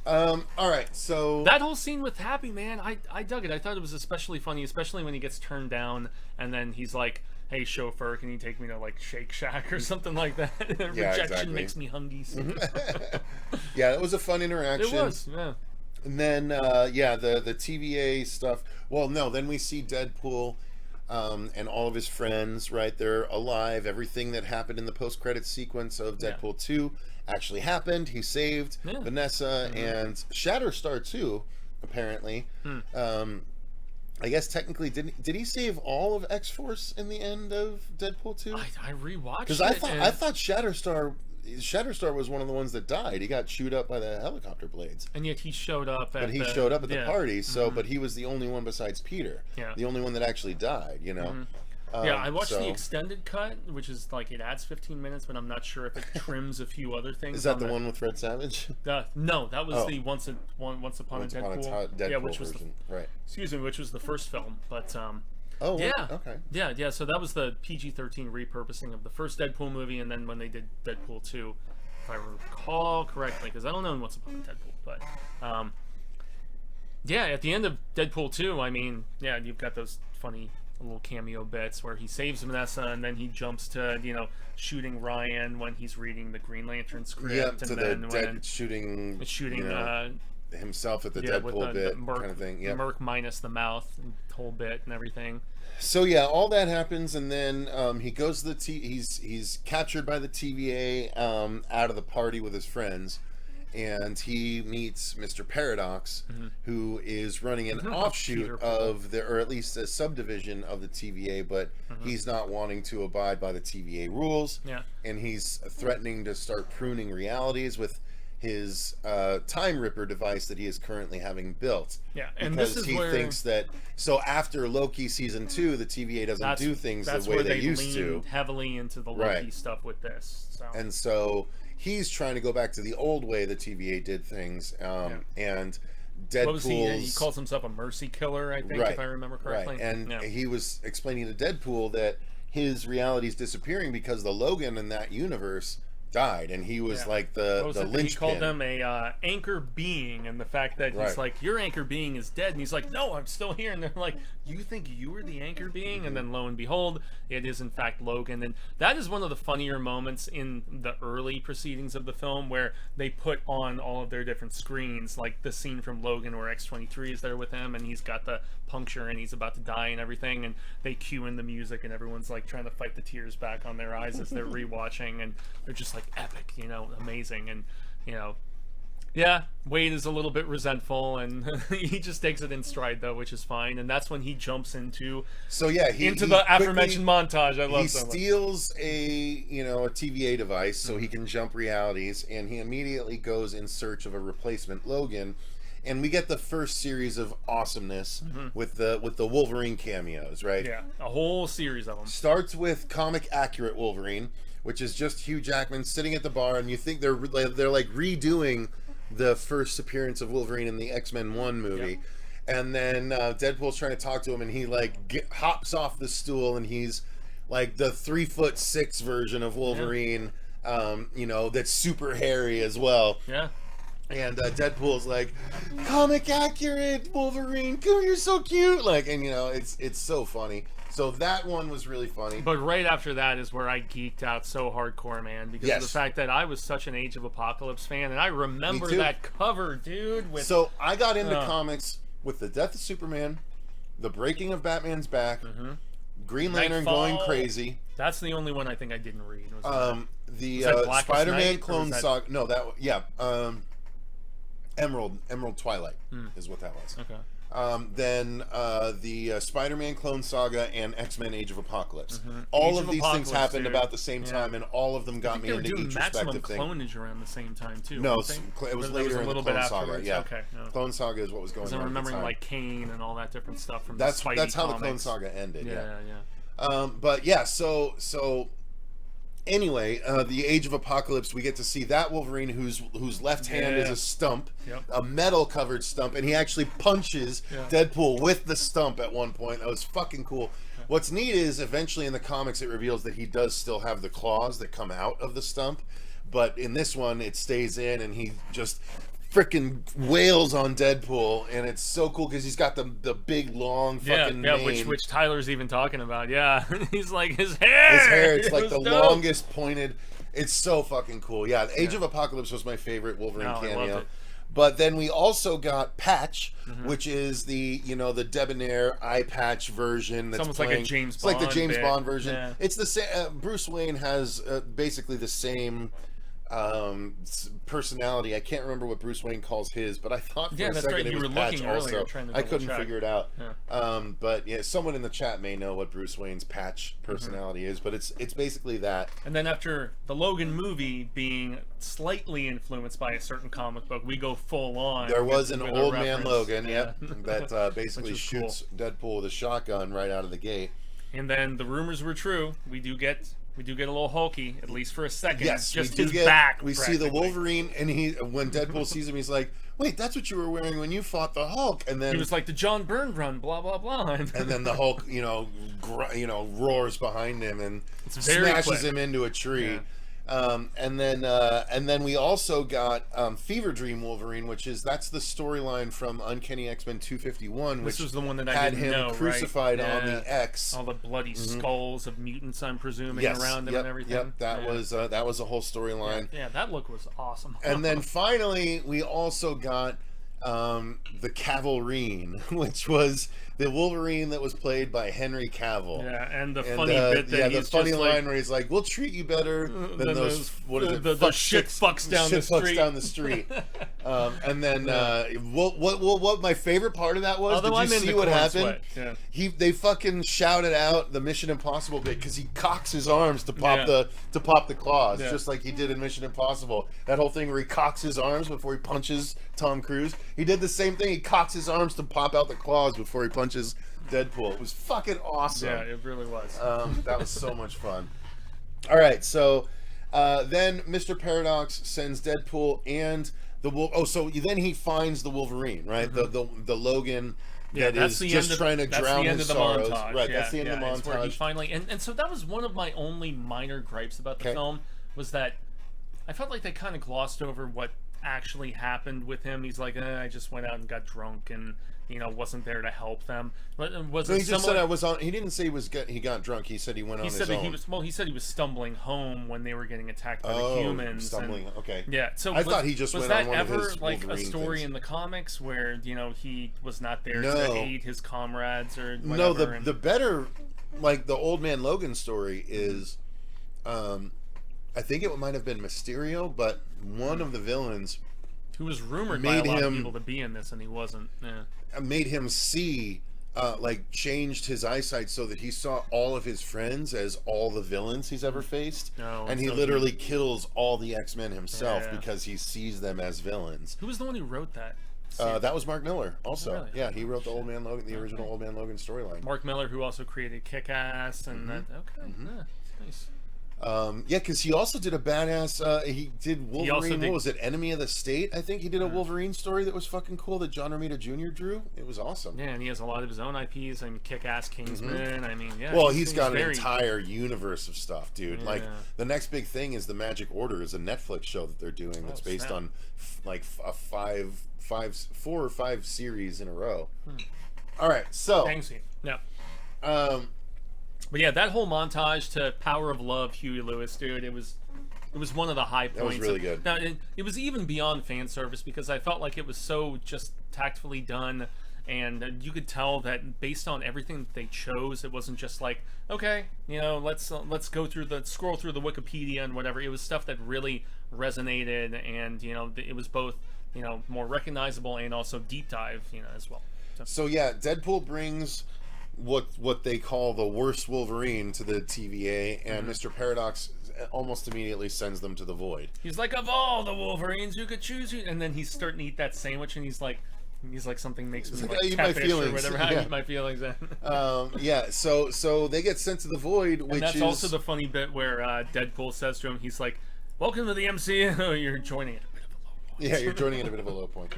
But, all right, so that whole scene with Happy, man, I dug it. I thought it was especially funny, especially when he gets turned down and then he's like, "Hey chauffeur, can you take me to like Shake Shack or something like that?" Rejection makes me hungies. Yeah, it was a fun interaction. It was, yeah. And then the TVA stuff. Well, no, then we see Deadpool and all of his friends, right? They're alive. Everything that happened in the post-credits sequence of Deadpool 2 actually happened. He saved Vanessa and Shatterstar too, apparently. I guess technically, did he save all of X-Force in the end of Deadpool 2? I rewatched because I thought Shatterstar was one of the ones that died. He got chewed up by the helicopter blades. And yet he showed up at the party, so but he was the only one besides Peter. Yeah. The only one that actually died, you know. I watched the extended cut, which is like it adds 15 minutes, but I'm not sure if it trims a few other things. Is that the one with Red Savage? No, that was the Once Upon a Deadpool, which was version. Right. Excuse me, which was the first film, but okay. Yeah. So that was the PG-13 repurposing of the first Deadpool movie, and then when they did Deadpool 2, if I recall correctly, because I don't know Once Upon a Deadpool, but at the end of Deadpool 2, I mean, you've got those funny little cameo bits where he saves Vanessa and then he jumps to shooting Ryan when he's reading the Green Lantern script, and then shooting himself at the Deadpool bit kind of thing. Yeah, Merc minus the mouth and whole bit and everything. So all that happens, and then he goes to the he's captured by the TVA out of the party with his friends. And he meets Mr. Paradox, who is running an offshoot of or at least a subdivision of the TVA, but he's not wanting to abide by the TVA rules. Yeah. And he's threatening to start pruning realities with his Time Ripper device that he is currently having built. Yeah, and because this is he thinks that after Loki season 2, the TVA doesn't do things the way they used to. Leaned heavily into the Loki stuff with this. So. And so he's trying to go back to the old way the TVA did things, and Deadpool's... He calls himself a mercy killer, I think, if I remember correctly. Right, and he was explaining to Deadpool that his reality is disappearing because the Logan in that universe died, and he was like the linchpin. He called them a anchor being, and the fact that he's like, your anchor being is dead, and he's like, no, I'm still here, and they're like, you think you were the anchor being? And then lo and behold, it is in fact Logan. And that is one of the funnier moments in the early proceedings of the film, where they put on all of their different screens, like the scene from Logan where X-23 is there with him, and he's got the puncture and he's about to die and everything, and they cue in the music, and everyone's like trying to fight the tears back on their eyes as they're rewatching, and they're just like epic, amazing. And Yeah, Wade is a little bit resentful, and he just takes it in stride, though, which is fine. And that's when he jumps into So yeah, into the aforementioned montage. I love he so much. steals a TVA device so he can jump realities, and he immediately goes in search of a replacement Logan, and we get the first series of awesomeness with the Wolverine cameos, right? Yeah, a whole series of them. Starts with comic accurate Wolverine, which is just Hugh Jackman sitting at the bar, and you think they're like redoing the first appearance of Wolverine in the X-Men 1 movie. Yep. And then Deadpool's trying to talk to him, and he like hops off the stool, and he's like the 3'6" version of Wolverine, that's super hairy as well. Yeah. And Deadpool's like, comic accurate Wolverine, come, you're so cute, like, and it's so funny. So that one was really funny. But right after that is where I geeked out so hardcore, man, because of the fact that I was such an Age of Apocalypse fan, and I remember that cover, dude. So I got into comics with the death of Superman, the breaking of Batman's back, Green Lantern going crazy. That's the only one I think I didn't read. The Spider-Man Clone Saga. No, Emerald Twilight is what that was. Okay. Then the Spider-Man Clone Saga and X-Men Age of Apocalypse. All of these things happened about the same time, and all of them got me into each respective thing. Clonage around the same time too. No, it was later in the Clone Saga. Yeah, okay. No. Clone Saga is what was going on. I'm remembering like Kane and all that different stuff from that's the Spidey that's how comics. the Clone Saga ended. Yeah. But yeah, so. Anyway, the Age of Apocalypse, we get to see that Wolverine whose left hand is a stump, a metal-covered stump, and he actually punches Deadpool with the stump at one point. That was fucking cool. What's neat is, eventually in the comics, it reveals that he does still have the claws that come out of the stump, but in this one, it stays in, and he just freaking wails on Deadpool, and it's so cool because he's got the big long fucking mane. which Tyler's even talking about. Yeah, he's like his hair. It's like the longest pointed. It's so fucking cool. Yeah, Age of Apocalypse was my favorite Wolverine cameo. I loved it. But then we also got Patch, which is the the debonair eye patch version. That's almost like a James Bond. It's like the James Bond version. Yeah. It's the same. Bruce Wayne has basically the same personality. I can't remember what Bruce Wayne calls his, but I thought for a second it was Patch also. I couldn't figure it out. But yeah, someone in the chat may know what Bruce Wayne's Patch personality is, but it's basically that. And then after the Logan movie being slightly influenced by a certain comic book, we go full on. There was an old man Logan, that basically shoots Deadpool with a shotgun right out of the gate. And then the rumors were true. We do get a little hulky, at least for a second. Yes, just we his do back. We see the Wolverine, and when Deadpool sees him, he's like, "Wait, that's what you were wearing when you fought the Hulk." And then he was like the John Byrne run, blah blah blah. And then the Hulk, roars behind him and smashes him into a tree. Yeah. And then we also got Fever Dream Wolverine, that's the storyline from Uncanny X-Men 251, which this was the one that I had didn't him know, crucified right? on the X. All the bloody skulls of mutants, I'm presuming, around him and everything. Yep, that was a whole storyline. Yeah, that look was awesome. And then finally, we also got the Cavalrine, which was the Wolverine that was played by Henry Cavill. Yeah, and the funny bit that he's the funny just line where he's like, "We'll treat you better than those the shit fucks down the street." And then what my favorite part of that was? Although did you see what happened? Yeah. They fucking shouted out the Mission Impossible bit because he cocks his arms to pop the claws, just like he did in Mission Impossible. That whole thing where he cocks his arms before he punches Tom Cruise. He did the same thing. He cocks his arms to pop out the claws before he punches Deadpool. It was fucking awesome. Yeah, it really was. That was so much fun. All right, so then Mr. Paradox sends Deadpool and then he finds the Wolverine, right? The Logan that is just trying to drown his sorrows. Montage. Right, that's the end of the montage. Where he finally and so that was one of my only minor gripes about the film, was that I felt like they kind of glossed over what actually happened with him. He's like, I just went out and got drunk and wasn't there to help them. But was he it just said I was on. He didn't say he got drunk. He said he went on his own. He said he was stumbling home when they were getting attacked by the humans. Stumbling. Okay. Yeah. So I thought he just went on one of his Was that ever like a story things in the comics where he was not there to aid his comrades or whatever? No. The better, like the Old Man Logan story is, I think it might have been Mysterio, but one of the villains Who was rumored by a lot of people to be in this, and he wasn't. Yeah. Made him see, like, changed his eyesight so that he saw all of his friends as all the villains he's ever faced. Oh, and he so literally kills all the X-Men himself Yeah. because he sees them as villains. Who was the one who wrote that? That was Mark Miller, also. Really? Yeah, he wrote the Old Man Logan, the original Old Man Logan storyline. Mark Miller, who also created Kick-Ass, and that. Okay, yeah, nice. Yeah, because he also did a badass. He did Wolverine. What was it? Enemy of the State. I think he did a Wolverine story that was fucking cool that John Romita Jr. drew. It was awesome. Yeah, and he has a lot of his own IPs. I mean, Kick-Ass, Kingsman. I mean, yeah. Well, he's got an entire universe of stuff, dude. Yeah. Like the next big thing is the Magic Order, is a Netflix show that they're doing that's based on like a 4 or 5 series in a row. All right, so yeah. But yeah, that whole montage to Power of Love, Huey Lewis, dude, it was one of the high points. That was really good. Now, it was even beyond fan service because I felt like it was so just tactfully done, and you could tell that based on everything that they chose, it wasn't just like, okay, let's scroll through the Wikipedia and whatever. It was stuff that really resonated, and it was both more recognizable and also deep dive, as well. So yeah, Deadpool brings what they call the worst Wolverine to the TVA, and Mr. Paradox almost immediately sends them to the void. He's like, of all the Wolverines you could choose, and then he's starting to eat that sandwich, and he's like something makes me like eat my catfish feelings. or whatever. I eat my feelings. Yeah, so they get sent to the void, which and that's is also the funny bit where Deadpool says to him, he's like, "Welcome to the MCU. You're joining at a bit of a low point." Yeah, you're joining at a bit of a low point.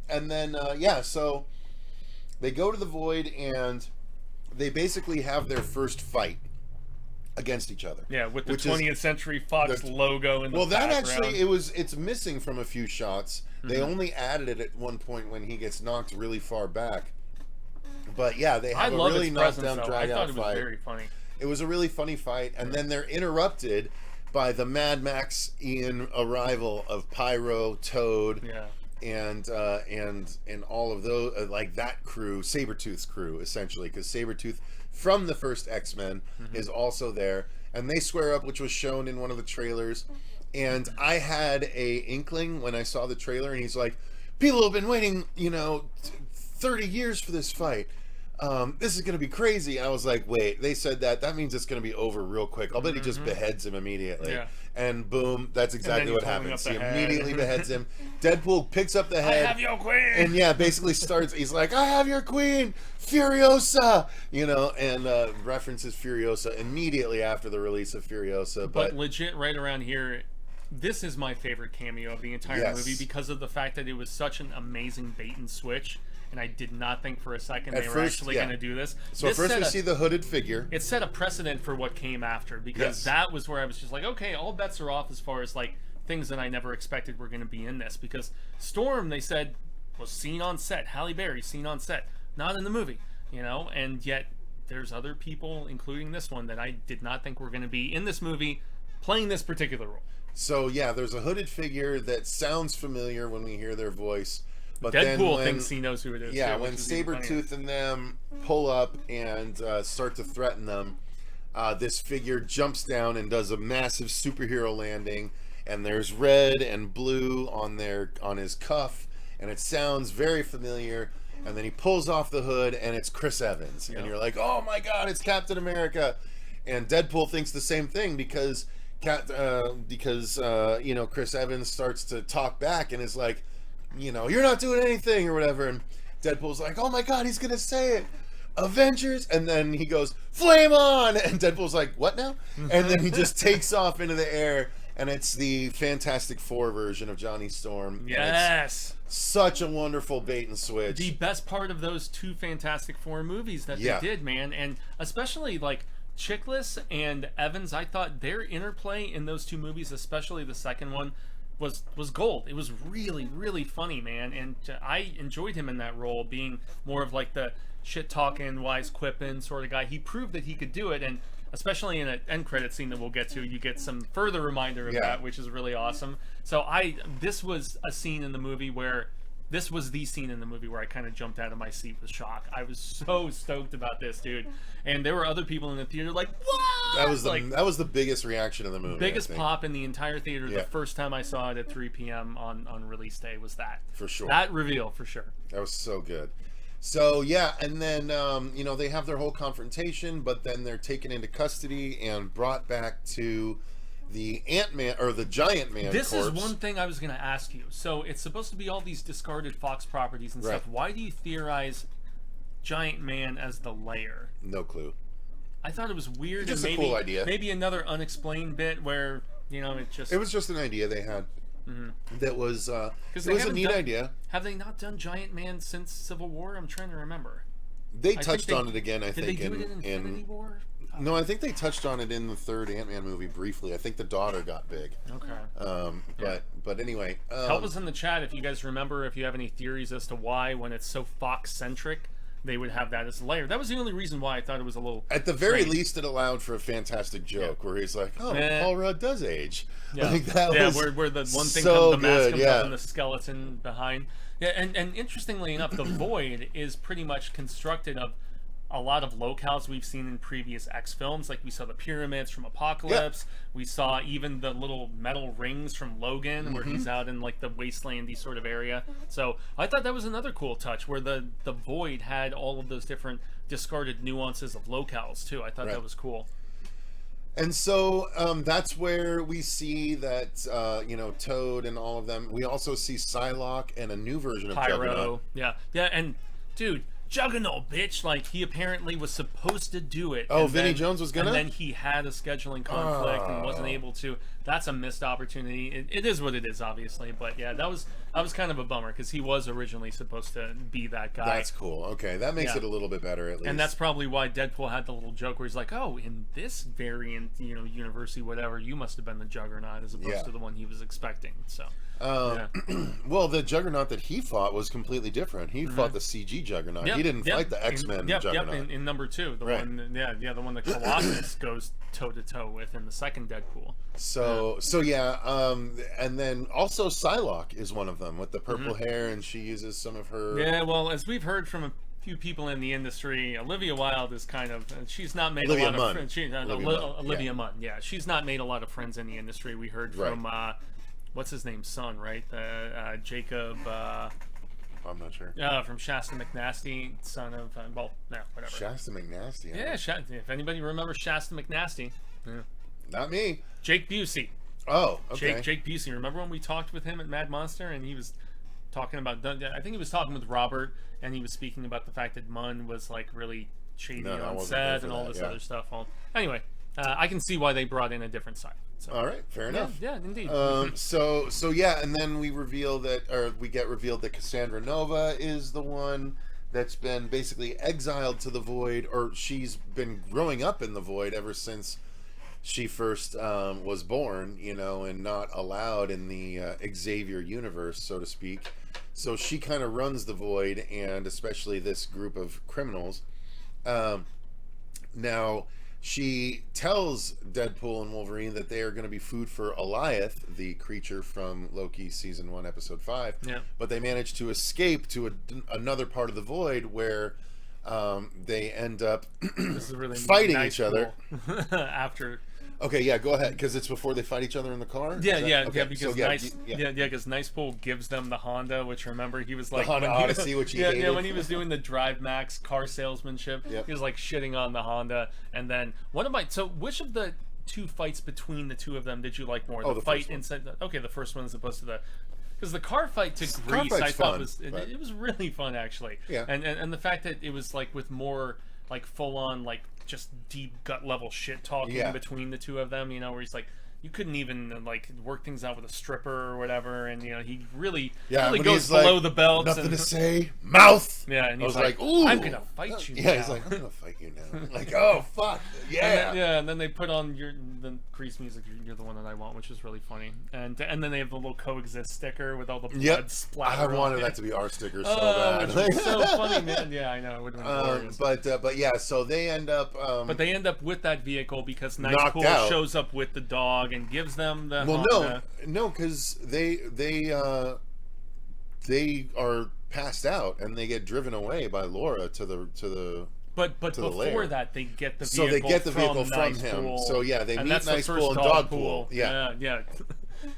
And then so they go to the void and they basically have their first fight against each other. Yeah, with the 20th Century Fox logo in the background. That actually it's missing from a few shots. They only added it at one point when he gets knocked really far back. But yeah, they have a really knocked down, drag out fight. I thought it was very funny. It was a really funny fight, and then they're interrupted by the Mad Max Ian arrival of Pyro, Toad, and all of those, like that crew, Sabretooth's crew, essentially, because Sabretooth from the first X-Men is also there, and they square up, which was shown in one of the trailers. And I had a inkling when I saw the trailer, and he's like, people have been waiting 30 years for this fight. This is going to be crazy. I was like, wait, they said that means it's going to be over real quick. I'll bet he just beheads him immediately. Yeah. And boom, that's exactly what happens. He immediately beheads him. Deadpool picks up the head. I have your queen! And basically starts, he's like, I have your queen, Furiosa! And references Furiosa immediately after the release of Furiosa. But legit, right around here, this is my favorite cameo of the entire movie because of the fact that it was such an amazing bait and switch. And I did not think for a second they were actually going to do this. So first we see the hooded figure. It set a precedent for what came after, because that was where I was just like, okay, all bets are off as far as like things that I never expected were going to be in this. Because Storm, they said, was seen on set. Halle Berry seen on set, not in the movie. And yet there's other people, including this one, that I did not think were going to be in this movie playing this particular role. So yeah, there's a hooded figure that sounds familiar when we hear their voice. But Deadpool thinks he knows who it is. Yeah, when Sabretooth and them pull up and start to threaten them, this figure jumps down and does a massive superhero landing, and there's red and blue on his cuff, and it sounds very familiar. And then he pulls off the hood, and it's Chris Evans, and you're like, "Oh my God, it's Captain America!" And Deadpool thinks the same thing because Chris Evans starts to talk back and is like, you're not doing anything or whatever. And Deadpool's like, oh my God, he's gonna say it, Avengers. And then he goes, flame on. And Deadpool's like, what now? And then he just takes off into the air, and it's the Fantastic Four version of Johnny Storm. Yes. Such a wonderful bait and switch. The best part of those two Fantastic Four movies that they did, man. And especially like Chiklis and Evans, I thought their interplay in those two movies, especially the second one, was gold. It was really, really funny, man, and I enjoyed him in that role, being more of like the shit-talking, wise-quipping sort of guy. He proved that he could do it, and especially in an end credit scene that we'll get to, you get some further reminder of that, which is really awesome. So this was a scene in the movie where I kind of jumped out of my seat with shock. I was so stoked about this, dude. And there were other people in the theater like, what? That was the biggest reaction of the movie. Biggest pop in the entire theater Yeah. the first time I saw it at 3 p.m. on release day was that. For sure. That reveal, for sure. That was so good. So, yeah, and then, they have their whole confrontation, but then they're taken into custody and brought back to the Ant-Man, or the Giant Man This corpse. is one thing I was going to ask you. So, it's supposed to be all these discarded Fox properties and Right. stuff. Why do you theorize Giant Man as the Lair? No clue. I thought it was weird. Just and a maybe, cool idea. Maybe another unexplained bit where, It was just an idea they had. That was, it was a neat idea. Have they not done Giant Man since Civil War? I'm trying to remember. They touched on it again, I Did think. they do it in Infinity War? No, I think they touched on it in the third Ant-Man movie briefly. I think the daughter got big. Okay. But anyway. Help us in the chat if you guys remember, if you have any theories as to why, when it's so Fox-centric, they would have that as a layer. That was the only reason why I thought it was a little At the very strange. least, it allowed for a fantastic joke where he's like, "Oh, Paul Rudd does age." Yeah, Like, that was where the one thing so comes, the mask good, comes yeah. up and the skeleton behind. Yeah, and interestingly enough, the Void is pretty much constructed of a lot of locales we've seen in previous X films. Like we saw the pyramids from Apocalypse. We saw even the little metal rings from Logan, where he's out in like the wastelandy sort of area. So I thought that was another cool touch, where the Void had all of those different discarded nuances of locales too. I thought that was cool. And so that's where we see that Toad and all of them. We also see Psylocke and a new version of Juggernaut. Yeah, and dude, Juggernaut, bitch! Like, he apparently was supposed to do it. Oh, and Vinnie then, Jones was gonna? And then he had a scheduling conflict and wasn't able to. That's a missed opportunity. It is what it is, obviously. But yeah, that was kind of a bummer because he was originally supposed to be that guy. That's cool. Okay, that makes it a little bit better at least. And that's probably why Deadpool had the little joke where he's like, "Oh, in this variant, university, whatever, you must have been the Juggernaut as opposed to the one he was expecting." So. Well, the Juggernaut that he fought was completely different. He fought the CG Juggernaut. He didn't fight the X-Men Juggernaut. In number 2, the one, the one that Colossus goes toe to toe with in the second Deadpool. And then also Psylocke is one of them with the purple hair, and she uses some of her. Yeah, well, as we've heard from a few people in the industry, Olivia Wilde is kind of, she's not made a lot of friends. Olivia Munn, yeah, she's not made a lot of friends in the industry. We heard from what's his name, son, right? Jacob. I'm not sure. From Shasta McNasty, son of whatever. Shasta McNasty. Yeah, if anybody remembers Shasta McNasty. Yeah. Not me. Jake Busey. Oh, okay. Jake Busey. Remember when we talked with him at Mad Monster and he was talking about, I think he was talking with Robert, and he was speaking about the fact that Munn was like really shady on set and all this other stuff. Well, anyway, I can see why they brought in a different side. So. All right, fair enough. Yeah, indeed. So yeah, and then we get revealed that Cassandra Nova is the one that's been basically exiled to the Void, or she's been growing up in the Void ever since she first was born, and not allowed in the Xavier universe, so to speak. So she kind of runs the Void, and especially this group of criminals. Now, she tells Deadpool and Wolverine that they are going to be food for Alioth, the creature from Loki Season 1, Episode 5. Yeah. But they manage to escape to another part of the Void where they end up this is really fighting nice each other. After... Okay, yeah, go ahead, because it's before they fight each other in the car? Because Nicepool gives them the Honda, which, remember, he was like... The Honda Odyssey, which he hated. Yeah, when he was doing the Drive Max car salesmanship, he was like shitting on the Honda, and then, so which of the two fights between the two of them did you like more? The fight first one. inside... the first one as opposed to the... Because the car fight to Greece, I thought it was really fun, actually. Yeah. And the fact that it was like with more like full on like just deep gut level shit talking between the two of them, where he's like, you couldn't even like work things out with a stripper or whatever, and he really goes below the belt. Nothing to say, mouth. Yeah, and he's like, ooh, I'm gonna fight you. Yeah, now. he's like, I'm gonna fight you now. Like, oh fuck, yeah. And then they put on the Grease music. You're the one that I want, which is really funny. And then they have the little coexist sticker with all the blood splatter. I wanted that to be our sticker so bad. Which was so funny, man. Yeah, I know. It would have been glorious. But yeah, so they end up. But they end up with that vehicle because Nicepool shows up with the dog and gives them the. Well, Honda. no, because they are passed out and they get driven away by Laura to the But to the before Laird. that, they get the So vehicle they get the vehicle from Nice him. Pool. So yeah, they And meet that's the Nice first Pool and Dog Pool. Yeah. Yeah.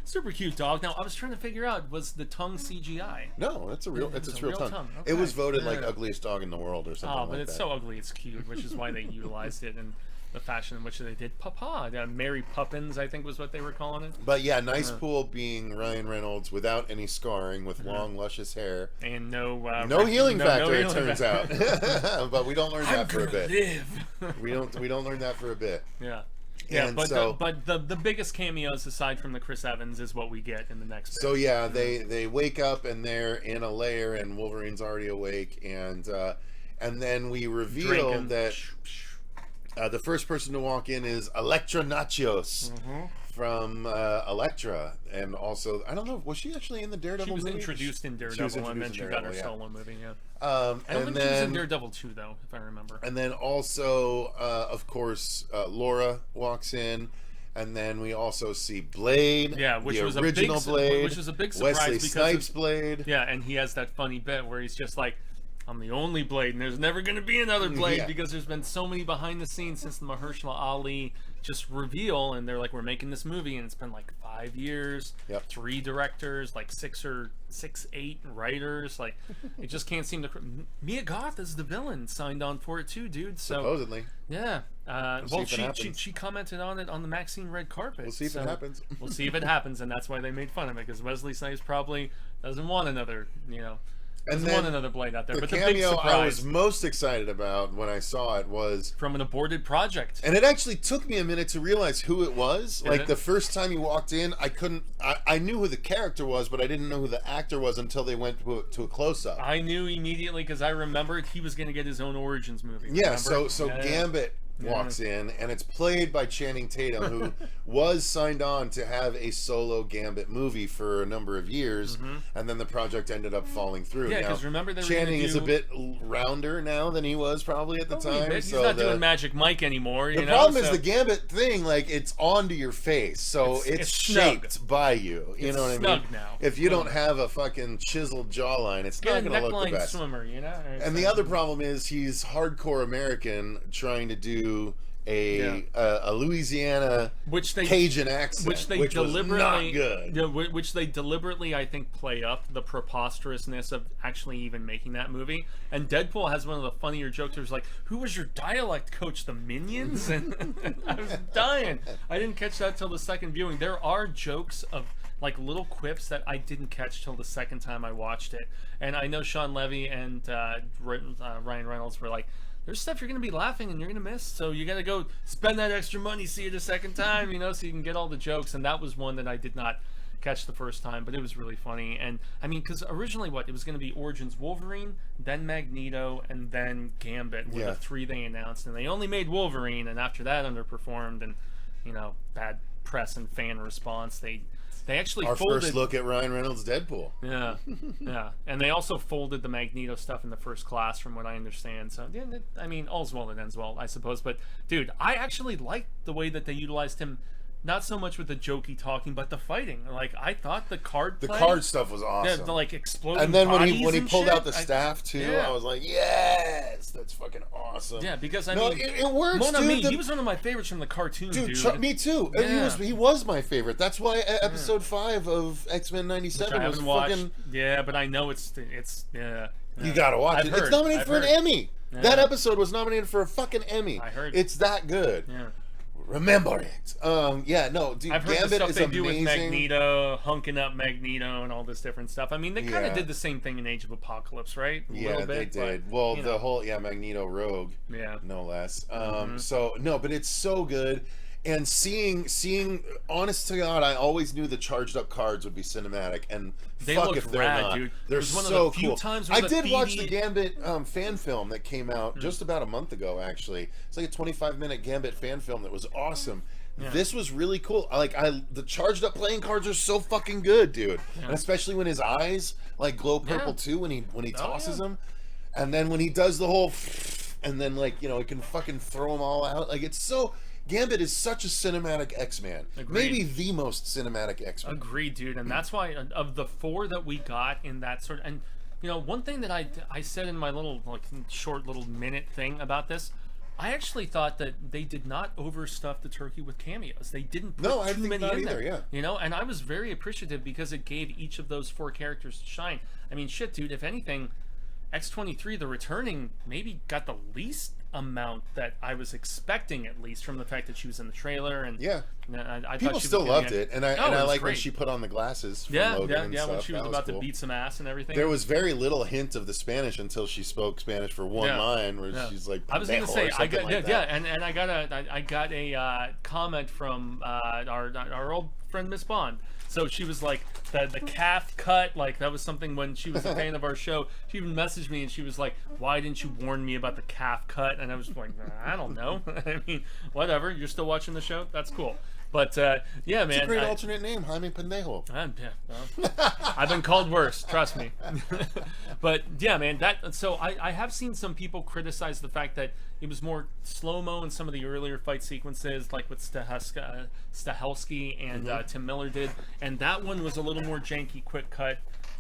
Super cute dog. Now I was trying to figure out, was the tongue CGI? No, it's a real. It's its real tongue. Okay. It was voted like Yeah. ugliest dog in the world or something Oh, like but it's that. so ugly, it's cute, which is why they utilized it in the fashion in which they did. Papa, Mary Poppins, I think was what they were calling it. But yeah, Nice Pool being Ryan Reynolds without any scarring, with long, luscious hair, And no healing factor. It healing turns factor. out, but we don't learn that for a bit. Live. We don't learn that for a bit. Yeah. Yeah, And but so- the biggest cameos aside from the Chris Evans is what we get in the next bit. So yeah, they wake up and they're in a lair, and Wolverine's already awake, and then we reveal Drinking. that the first person to walk in is Elektra Nachos from Elektra, and also I don't know, was she actually in the Daredevil She was movie? introduced in She was Daredevil, and then introduced she in got her Daredevil, solo movie. Yeah, I and don't think she was in then Daredevil 2, though, if I remember. and then also of course Laura walks in. And then we also see Blade, Yeah, which the was original Blade, which was a big surprise Wesley because Snipes Blade. Yeah, and he has that funny bit where he's just like, I'm the only Blade, and there's never going to be another Blade, Yeah. because there's been so many behind the scenes since the Mahershala Ali just reveal, and they're like, we're making this movie, and it's been like 5 years, Yep. 3 directors, like 8 writers, like, it just can't seem to... Mia Goth is the villain, signed on for it too, dude, so... Supposedly. Yeah. see Well, if it happens. she commented on it on the Maxine red carpet. We'll see if it happens. We'll see if it happens, and that's why they made fun of it, because Wesley Snipes probably doesn't want another, And doesn't then want another Blade out there. The But the big cameo I surprise was most excited about when I saw it was, from an aborted project. and it actually took me a minute to realize who it was. Did Like it? the first time he walked in, I knew who the character was, but I didn't know who the actor was until they went to a close up. I knew immediately because I remembered he was going to get his own Origins movie. Yeah, remember? so Yeah. Gambit walks in, and it's played by Channing Tatum, who was signed on to have a solo Gambit movie for a number of years, and then the project ended up falling through. Yeah, Now, 'cause remember they were Channing gonna is a do- bit rounder now than he was probably at the A time. wee bit. He's so not the, doing Magic Mike anymore. the you know? problem is so the Gambit thing, like, it's onto your face, so it's snug. shaped by you. You It's know what I mean? snug now. If you don't have a fucking chiseled jawline, it's Get not a going to look the neckline best. swimmer, And the other problem is he's hardcore American trying to do a Louisiana which they Cajun accent, which they was deliberately not good. Yeah, which they deliberately, I think, play up the preposterousness of actually even making that movie. And Deadpool has one of the funnier jokes. Where it's like, "Who was your dialect coach? The Minions?" And I was dying. I didn't catch that till the second viewing. There are jokes of like little quips that I didn't catch till the second time I watched it. And I know Sean Levy and Ryan Reynolds were like, there's stuff you're going to be laughing and you're going to miss, so you got to go spend that extra money, see it a second time, so you can get all the jokes. And that was one that I did not catch the first time, but it was really funny. And I mean, because originally it was going to be Origins Wolverine, then Magneto, and then Gambit were Yeah. the 3 they announced, and they only made Wolverine, and after that underperformed, and bad press and fan response, they actually Our folded. first look at Ryan Reynolds' Deadpool. Yeah, yeah, and they also folded the Magneto stuff in the First Class, from what I understand. So, yeah, I mean, all's well that ends well, I suppose. But, dude, I actually liked the way that they utilized him. Not so much with the jokey talking, but the fighting. Like, I thought the card The play, card stuff was awesome. the like exploding And then when bodies he and pulled shit, out the staff too, yeah. I was like, yes, that's fucking awesome. Yeah, because I No, mean, it works, Mon Ami, dude. he was one of my favorites from the cartoon, Dude, dude. me too. And Yeah. he was my favorite. That's why episode 5 of X-Men Which '97 I was haven't watched. fucking. Yeah, but I know it's yeah. You gotta watch I've it. heard, It's nominated I've for an heard. Emmy. Yeah. That episode was nominated for a fucking Emmy. I heard. It's that good. Yeah. Remember it. Yeah, no, dude. I've heard Gambit the stuff is they amazing. do with Magneto, hunking up Magneto, and all this different stuff. I mean, they kind Yeah. of did the same thing in Age of Apocalypse, right? A Yeah, little they bit, did. but, Well, you the know. whole Magneto Rogue, Yeah. no less. So no, but it's so good. And seeing, honest to God, I always knew the charged up cards would be cinematic, and They fuck looked if they're rad, not. dude. They're It was one of so the few cool. times where I the did watch the 3D Gambit fan film that came out just about a month ago. Actually, it's like a 25-minute Gambit fan film that was awesome. Yeah. This was really cool. The charged up playing cards are so fucking good, dude. And especially when his eyes like glow purple too when he tosses them, and then when he does the whole, and then he can fucking throw them all out. Like it's so. Gambit is such a cinematic X-Man. Agreed. Maybe the most cinematic X-Man. Agreed, dude, and that's why of the 4 that we got in that sort of, and one thing that I said in my little short little minute thing about this, I actually thought that they did not overstuff the turkey with cameos. They didn't put too many in there. Yeah. And I was very appreciative because it gave each of those 4 characters to shine. I mean, shit, dude, if anything, X-23, the returning, maybe got the least amount that I was expecting, at least from the fact that she was in the trailer. And I people thought she still was loved it, and I like great. when she put on the glasses from Logan and when stuff. she was about cool. to beat some ass and everything. There was very little hint of the Spanish until she spoke Spanish for one line, where she's like, I was going to say, I got and I got a comment from our old friend Miss Bond. So she was like, the calf cut, like that was something when she was a fan of our show. She even messaged me and she was like, why didn't you warn me about the calf cut? And I was like, I don't know. I mean, whatever. You're still watching the show? That's cool. But yeah, man. It's a great alternate name, Jaime Pendejo. I've been called worse, trust me. But yeah, man. So I have seen some people criticize the fact that it was more slow-mo in some of the earlier fight sequences, like what Stahelski and Tim Miller did, and that one was a little more janky, quick cut,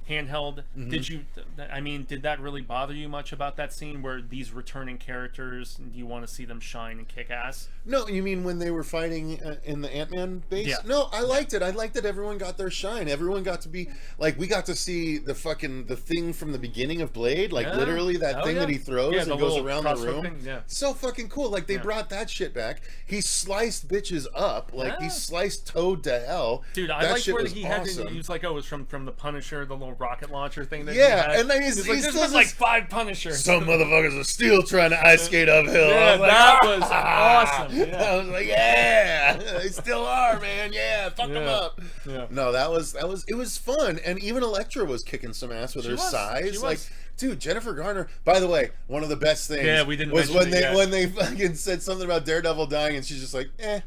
handheld. Did that really bother you much about that scene where these returning characters, you want to see them shine and kick ass? No, you mean when they were fighting in the Ant-Man base? Yeah. No, I liked it. I liked that everyone got their shine. Everyone got to be like, we got to see the thing from the beginning of Blade, like literally that thing that he throws and goes around the room. So fucking cool. Like they brought that shit back. He sliced bitches up, like he sliced Toad to hell. Dude, I like where he had to, he was like, oh, it was from the Punisher, the little rocket launcher thing that he had. And then he's like, there's like 5 Punishers. Some motherfuckers are still trying to ice skate uphill. Yeah, that was awesome. Yeah. I was like, yeah, they still are, man. Yeah, fuck them up. Yeah. No, it was fun, and even Elektra was kicking some ass with her size. Like, dude, Jennifer Garner. By the way, one of the best things was when they fucking said something about Daredevil dying, and she's just like, eh.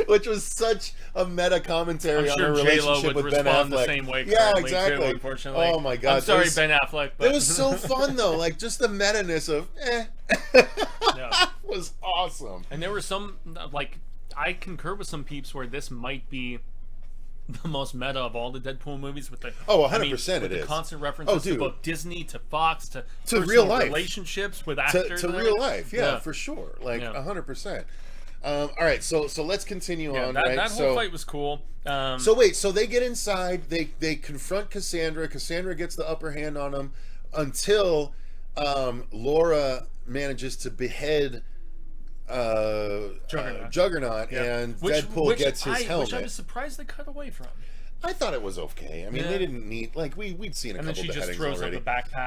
Which was such a meta commentary on her relationship with Ben Affleck. The same way exactly. Too, unfortunately. Oh my god! I'm sorry, Ben Affleck. But... It was so fun though, like just the meta-ness of was awesome. And there were some I concur with some peeps where this might be the most meta of all the Deadpool movies with the 100% it is. The constant references to both Disney to Fox to real life relationships with actors to real life, for sure, 100%. All right, so let's continue on. That whole fight was cool. So they get inside. They confront Cassandra. Cassandra gets the upper hand on them until Laura manages to behead Juggernaut, and Deadpool gets his helmet. Which I was surprised they cut away from. I thought it was okay. I mean, they didn't need we'd seen a couple beheadings already.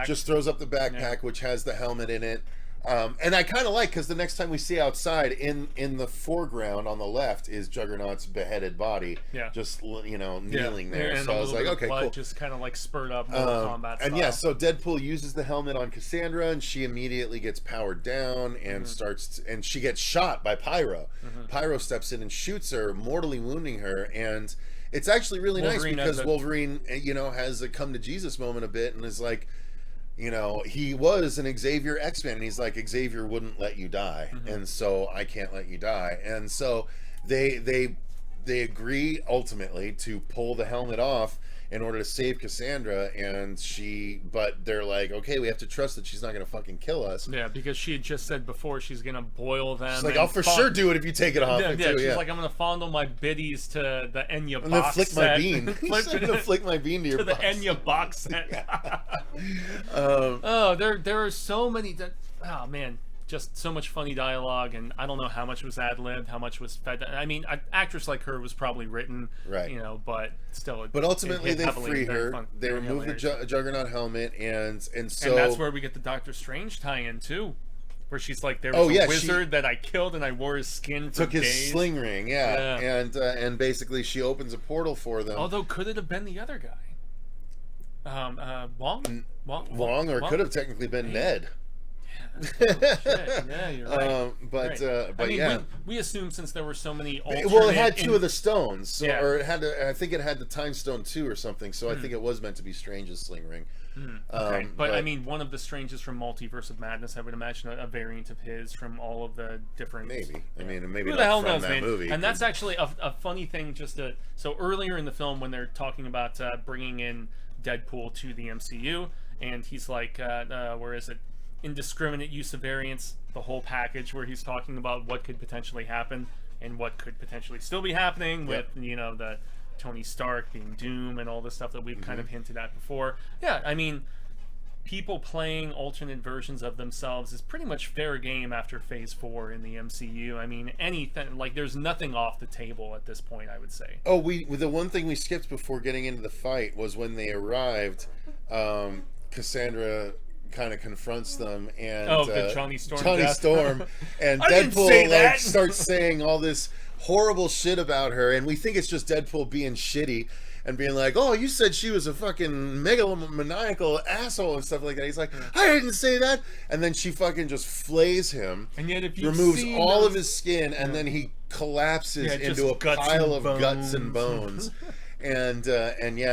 Just throws up the backpack, which has the helmet in it. And I kind of like, because the next time we see outside in the foreground on the left is Juggernaut's beheaded body, just kneeling there. And so I was like, okay, cool. Just kind of like spurred up Mortal Kombat style. And so Deadpool uses the helmet on Cassandra, and she immediately gets powered down and and she gets shot by Pyro. Pyro steps in and shoots her, mortally wounding her, and it's actually really nice because Wolverine, has a come to Jesus moment a bit and is like, he was an Xavier X-Men, and he's like, Xavier wouldn't let you die, and so I can't let you die. And so they agree ultimately to pull the helmet off in order to save Cassandra, but they're like, okay, we have to trust that she's not going to fucking kill us. Yeah, because she had just said before she's going to boil them. She's like, I'll for sure do it if you take it off. She's like, I'm going to fondle my biddies to the Enya and box then set. My bean. He's going to flick my bean to your box. To the Enya box set. There are so many... Oh, man. Just so much funny dialogue, and I don't know how much was ad-libbed, how much was fed. I mean, an actress like her was probably written, right? But still. But ultimately, they free her. They remove the Juggernaut helmet, and so. And that's where we get the Doctor Strange tie-in too, where she's like, "There was a wizard that I killed, and I wore his skin for days." Took his sling ring, and basically she opens a portal for them. Although, could it have been the other guy? Wong, or could have technically been Ned. Yeah, you're right. But we assume since there were so many it had 2 of the stones, or it had I think it had the Time Stone 2 or something, so I think it was meant to be Strange's sling ring. Okay. But I mean, one of the Stranges from Multiverse of Madness, I would imagine a variant of his from all of the different. Maybe. I mean, maybe who the hell knows, man? Movie. And that's actually a funny thing. So earlier in the film, when they're talking about bringing in Deadpool to the MCU, and he's like, where is it? Indiscriminate use of variants, the whole package, where he's talking about what could potentially happen and what could potentially still be happening with, the Tony Stark being Doom and all this stuff that we've kind of hinted at before. Yeah, I mean, people playing alternate versions of themselves is pretty much fair game after Phase 4 in the MCU. I mean, anything, like, there's nothing off the table at this point, I would say. Oh, the one thing we skipped before getting into the fight was when they arrived, Cassandra kind of confronts them, and the Johnny Storm and Deadpool starts saying all this horrible shit about her, and we think it's just Deadpool being shitty and being like, oh, you said she was a fucking megalomaniacal asshole and stuff like that. He's like, I didn't say that. And then she fucking just flays him, and yet if you removes all of his skin, and then he collapses into a pile of guts and bones. And he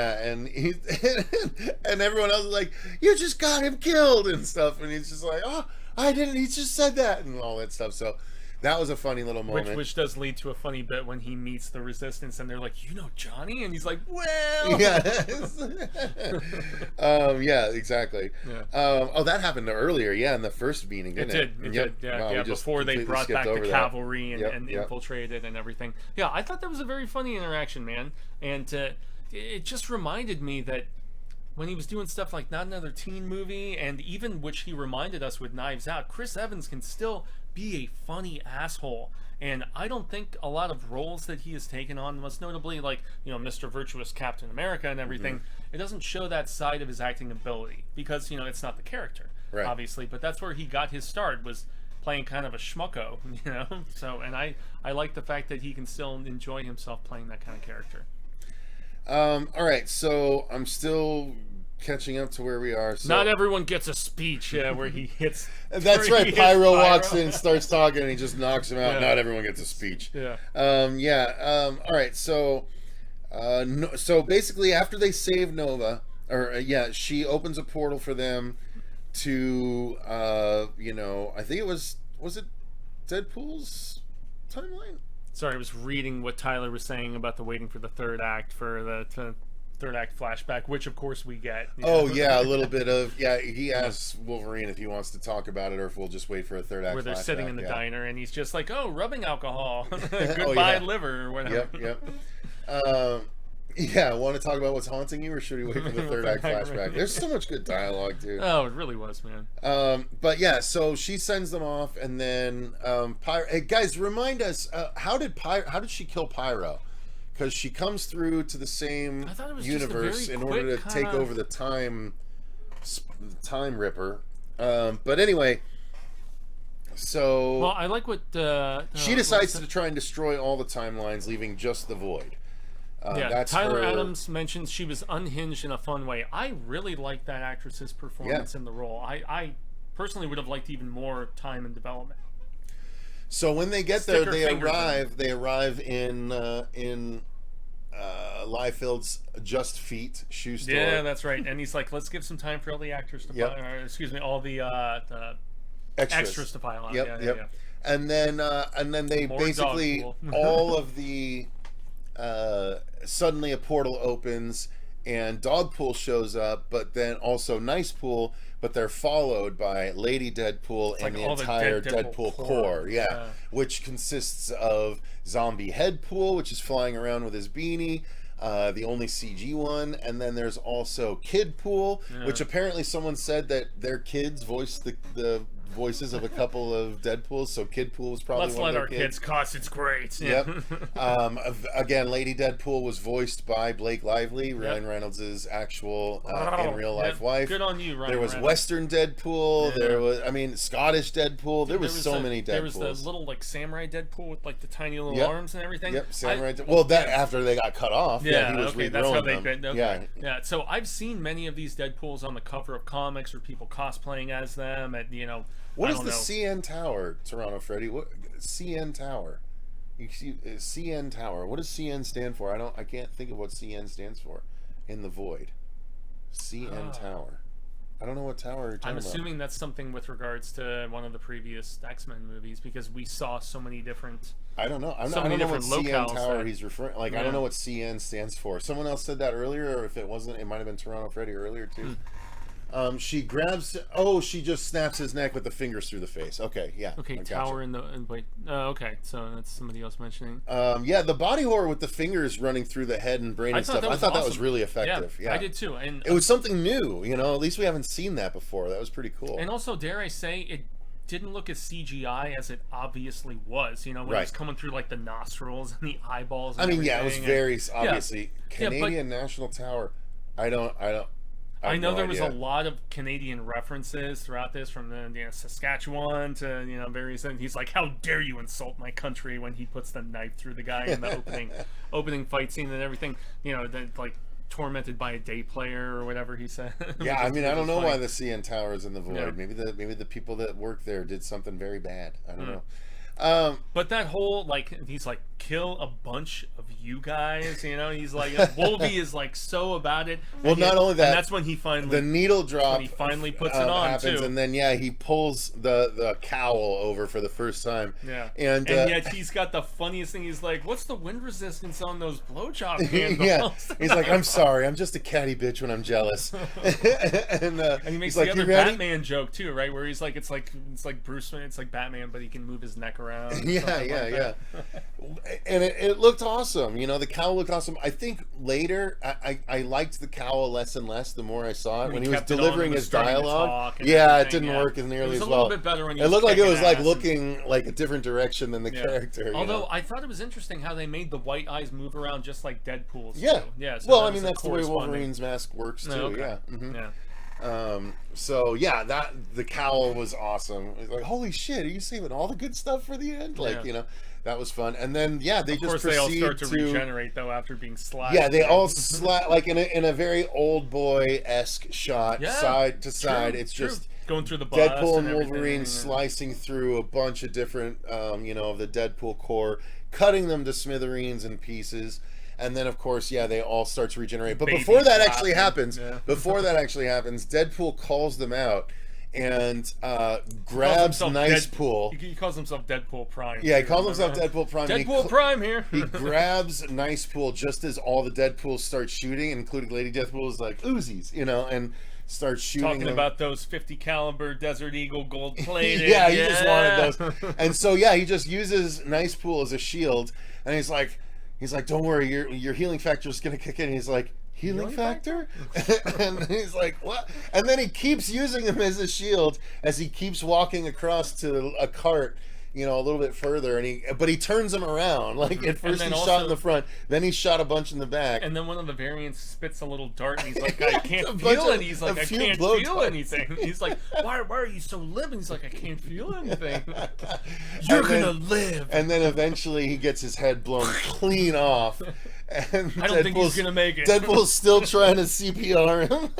and everyone else is like, you just got him killed and stuff, and he's just like, oh, I didn't, he just said that and all that stuff. So that was a funny little moment, which does lead to a funny bit when he meets the Resistance, and they're like, you know Johnny, and he's like, well, yeah, exactly. That happened earlier, in the first meeting, didn't it? It did. Wow, before they brought back the cavalry and infiltrated and everything. Yeah, I thought that was a very funny interaction, man, and it just reminded me that when he was doing stuff like Not Another Teen Movie, and even which he reminded us with Knives Out, Chris Evans can still be a funny asshole. And I don't think a lot of roles that he has taken on, most notably like, Mr. Virtuous Captain America and everything, it doesn't show that side of his acting ability because, it's not the character, obviously. But that's where he got his start, was playing kind of a schmucko, So, and I like the fact that he can still enjoy himself playing that kind of character. All right, so I'm still catching up to where we are. So. Not everyone gets a speech where he hits. That's right. Pyro walks in, starts talking, and he just knocks him out. Yeah. Not everyone gets a speech. Yeah. All right. So, so basically, after they save Nova, she opens a portal for them to, I think it was it Deadpool's timeline? Sorry, I was reading what Tyler was saying about the waiting for the third act for the third act flashback, which of course we get. A little bit of he asks Wolverine if he wants to talk about it or if we'll just wait for a third act where they're flashback. sitting in the diner and he's just like, oh, rubbing alcohol. Goodbye liver or whatever. Want to talk about what's haunting you, or should we wait for the third act flashback? There's so much good dialogue, dude. Oh, it really was, man. So she sends them off, and then hey, guys, remind us, how did she kill Pyro? Because she comes through to the same universe in order to take over the time Ripper. But anyway, so I like what she decides to try and destroy all the timelines, leaving just the Void. That's Tyler Adams mentions she was unhinged in a fun way. I really like that actress's performance in the role. I personally would have liked even more time and development. So when they get there, they arrive in Liefeld's Just Feet shoe store. Yeah, that's right. And he's like, let's give some time for all the actors to all the extras to pile out. Yep. And then they more basically all of the suddenly a portal opens and Dogpool shows up, but then also Nicepool, but they're followed by Lady Deadpool and the entire Deadpool Corps. Which consists of Zombie Headpool, which is flying around with his beanie, the only CG one, and then there's also Kidpool, which apparently someone said that their kids voiced the voices of a couple of Deadpools, so Kidpool was probably one of their kids. Let's let our kids cuss, it's great. Yep. Again, Lady Deadpool was voiced by Blake Lively, Ryan Reynolds' actual in real life wife. Good on you, Ryan There was Reynolds. Western Deadpool, there was, Scottish Deadpool, there was so many Deadpools. There was the little, samurai Deadpool with, the tiny little arms and everything. Yep, samurai Deadpool. Well, after they got cut off, he was regrowing that's how them. Yeah, so I've seen many of these Deadpools on the cover of comics or people cosplaying as them at, What is the CN Tower, Toronto Freddy? What CN Tower? CN Tower. What does CN stand for? I can't think of what CN stands for in the Void. CN Tower. I don't know what tower you're talking about. I'm assuming that's something with regards to one of the previous X-Men movies, because we saw so many different I don't know. I So don't many know what different CN locales Tower that- he's referring. Like I Yeah. don't know what CN stands for. Someone else said that earlier, or if it wasn't, it might have been Toronto Freddy earlier too. She grabs. Oh, she just snaps his neck with the fingers through the face. Okay, yeah. Okay, I gotcha. Tower in the wait. Okay, so that's somebody else mentioning. Yeah, the body horror with the fingers running through the head and brain and stuff. I thought that was awesome. really effective. Yeah, I did too. And it was something new. You know, at least we haven't seen that before. That was pretty cool. and also, dare I say, it didn't look as CGI as it obviously was. You know, when it was coming through like the nostrils and the eyeballs. And yeah, it was very obviously Yeah, Canadian National Tower. I know there was a idea. lot of Canadian references throughout this, from the Saskatchewan to various. And he's like, "How dare you insult my country?" When he puts the knife through the guy in the opening fight scene and everything. You know, like tormented by a day player or whatever he said. Yeah, I mean, I don't know funny. why the CN Tower is in the void. Yeah. Maybe the people that work there did something very bad. I don't know. But that whole, like, he's like, kill a bunch of you guys, he's like, Wolvie is like so about it. Well, not only that, and that's when he finally, the needle drop when he finally puts it on happens, too. and then he pulls the cowl over for the first time. Yeah, and yet he's got the funniest thing. He's like, "What's the wind resistance on those blowjob handles?" Yeah, he's like, "I'm sorry, I'm just a catty bitch when I'm jealous." and he makes he's like, the other "You ready?" Batman joke too, right? Where he's like, it's like Bruce, it's like Batman, but he can move his neck around. Yeah. And it looked awesome. The cowl looked awesome. I think later I liked the cowl less and less the more I saw it when he was kept it on delivering and was his starting to dialogue. talk and Yeah, it everything, didn't work as nearly It was as a well. little bit better when he It was looked like it kicking was like ass looking like a different direction than the character. Although I thought it was interesting how they made the white eyes move around just like Deadpool's. Yeah. Too. Yeah. So well, that I mean, was a that's the way corresponding- Wolverine's mask works too. Okay. Yeah. Mhm. Yeah. So yeah, that the cowl was awesome. It's like, holy shit, are you saving all the good stuff for the end? Like, that was fun. And then they Of just course, proceed they all start to regenerate though after being slashed. Yeah, they all like in a very old boy-esque shot, side to side. It's just going through the bus Deadpool and everything, Wolverine slicing through a bunch of different, of the Deadpool core, cutting them to smithereens and pieces. And then, of course, they all start to regenerate. But before that actually happens, Deadpool calls them out and grabs Nicepool. He calls himself Deadpool Prime. Yeah, he calls himself Deadpool Prime. Deadpool Prime here. He grabs Nicepool just as all the Deadpools start shooting, including Lady Deathpool is like Uzis, and starts shooting Talking them. about those 50 caliber Desert Eagle gold plated. Yeah, he just wanted those. And so he just uses Nicepool as a shield, and he's like, don't worry, your healing factor is gonna kick in. And he's like, healing factor? And he's like, what? And then he keeps using him as a shield as he keeps walking across to a cart, a little bit further, but he turns him around. Like at first he shot in the front, then he shot a bunch in the back. And then one of the variants spits a little dart, and he's like, I can't feel it. He's like, I can't feel anything. He's like, why are you so living? He's like, I can't feel anything. You're gonna live. And then eventually he gets his head blown clean off. And I don't think he's gonna make it. Deadpool's still trying to CPR him.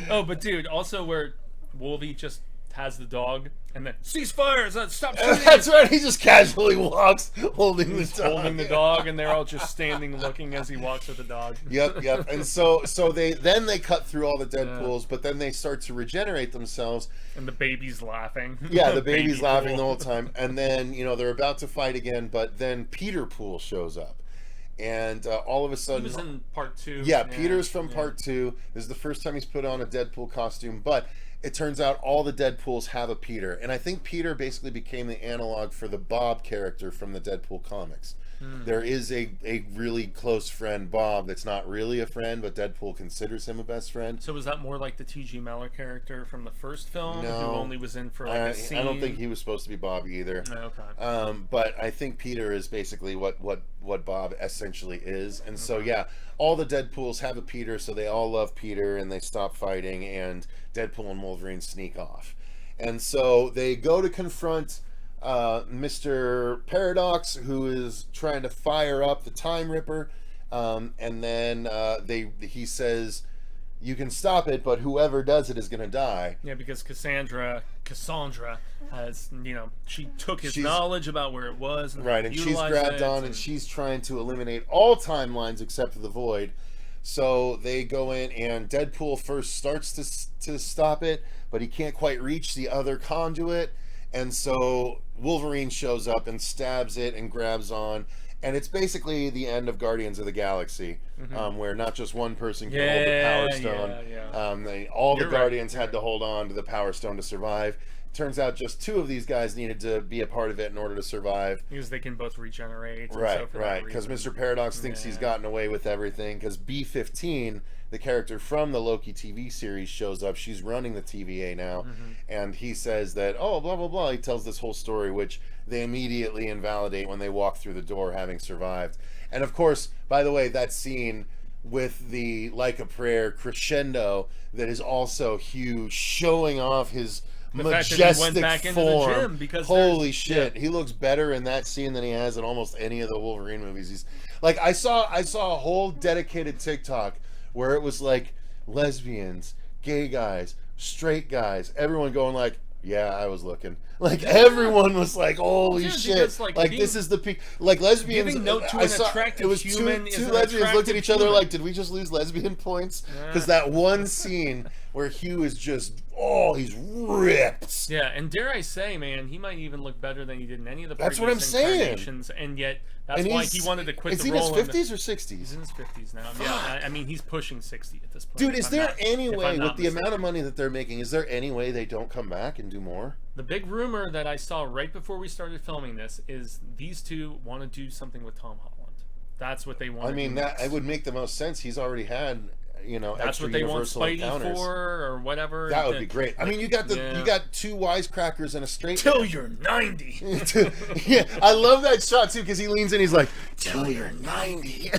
Oh, but dude, also where Wolvie just has the dog and then ceasefire, stop shooting. That's right. He just casually walks, holding the dog, and they're all just standing, looking as he walks with the dog. Yep. And so they cut through all the Deadpools, but then they start to regenerate themselves. And the baby's laughing. Yeah, the baby's laughing the whole time. And then they're about to fight again, but then Peter Pool shows up. And all of a sudden... He was in part 2. Yeah, Peter's from part 2. This is the first time he's put on a Deadpool costume, but it turns out all the Deadpools have a Peter. And I think Peter basically became the analog for the Bob character from the Deadpool comics. There is a really close friend, Bob, that's not really a friend, but Deadpool considers him a best friend. So was that more like the T.G. Mellor character from the first film, No, who only was in for like a scene? I don't think he was supposed to be Bob either. Okay. But I think Peter is basically what Bob essentially is. And so, all the Deadpools have a Peter, so they all love Peter, and they stop fighting, and Deadpool and Wolverine sneak off. And so they go to confront Mr. Paradox, who is trying to fire up the Time Ripper, and then he says, you can stop it, but whoever does it is going to die. Yeah, because Cassandra has, she took his knowledge about where it was. And she's grabbed on, and she's trying to eliminate all timelines except for the Void. So they go in, and Deadpool first starts to stop it, but he can't quite reach the other conduit. And so Wolverine shows up and stabs it and grabs on. And it's basically the end of Guardians of the Galaxy, where not just one person can hold the Power Stone. All the Guardians had to hold on to the Power Stone to survive. Turns out just 2 of these guys needed to be a part of it in order to survive. Because they can both regenerate. Right. Because Mr. Paradox thinks he's gotten away with everything. Because B-15, the character from the Loki TV series, shows up. She's running the TVA now. And he says that, oh, blah, blah, blah. He tells this whole story, which they immediately invalidate when they walk through the door having survived. And of course, by the way, that scene with the Like a Prayer crescendo that is also Hugh showing off his majestic form. Holy shit, he looks better in that scene than he has in almost any of the Wolverine movies. He's like, I saw a whole dedicated TikTok where it was like lesbians, gay guys, straight guys, everyone going like, yeah, I was looking. Like, everyone was like, holy shit. Because, like this is the peak. Like, lesbians. Giving note to an attractive human. Two lesbians looked at each other like, did we just lose lesbian points? Because that one scene where Hugh is just, he's ripped. Yeah, and dare I say, man, he might even look better than he did in any of the previous That's what I'm saying. incarnations, and yet that's why he wanted to quit the role. Is he in his 50s or 60s? He's in his 50s now. Yeah, I mean, he's pushing 60 at this point. Dude, is there any way, with the amount of money that they're making, is there any way they don't come back and do more? The big rumor that I saw right before we started filming this is these 2 want to do something with Tom Holland. That's what they want. I mean, that it would make the most sense. He's already had, that's what they want Spidey for, or whatever. That would be great. I mean, you got 2 wisecrackers and a straight. Till you're 90. Yeah, I love that shot too because he leans in. He's like, till you're 90.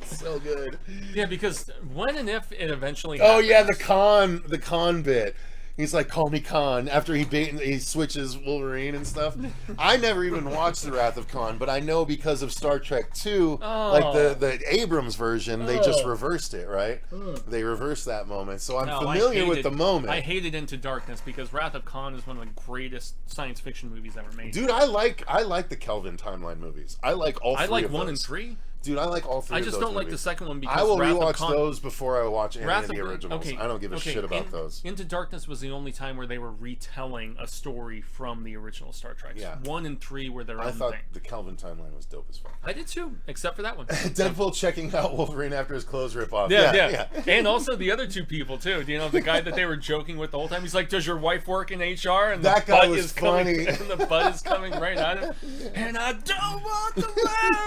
So good. Yeah, because when and if it eventually. Oh yeah, the con bit. He's like, call me Khan, after he switches Wolverine and stuff. I never even watched The Wrath of Khan, but I know because of Star Trek 2, like the Abrams version, they just reversed it, right? They reversed that moment. So I'm familiar with the moment. I hated Into Darkness because Wrath of Khan is one of the greatest science fiction movies ever made. Dude, I like the Kelvin timeline movies. I like all 3 of those. I like 1 and 3. Dude, I like all 3 of those. I just don't like movies. the second one because I will rewatch those before I watch any of the originals. Okay, I don't give a shit about those. Into Darkness was the only time where they were retelling a story from the original Star Trek. Yeah. 1 and 3 were their own thing. I thought the Kelvin timeline was dope as fuck. I did too, except for that one. Deadpool checking out Wolverine after his clothes rip off. Yeah. And also the other 2 people too. Do you know the guy that they were joking with the whole time? He's like, "Does your wife work in HR?" And that guy was funny. And the butt is coming right at him. And I don't want the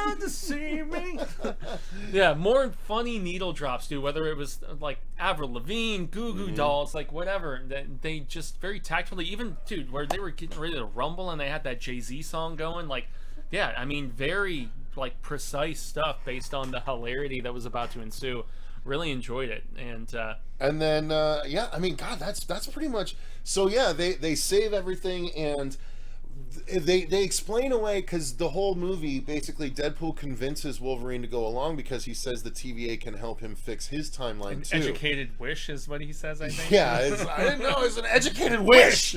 world to see me. Yeah, more funny needle drops, dude. Whether it was like Avril Lavigne, Goo Goo Dolls, like whatever. They just very tactfully, even dude, where they were getting ready to rumble and they had that Jay-Z song going, like, yeah, I mean, very like precise stuff based on the hilarity that was about to ensue. Really enjoyed it, and then I mean, God, that's pretty much. So yeah, they save everything and. They explain away because the whole movie basically Deadpool convinces Wolverine to go along because he says the TVA can help him fix his timeline too. Educated wish is what he says, I think. Yeah, I didn't know it's an educated wish.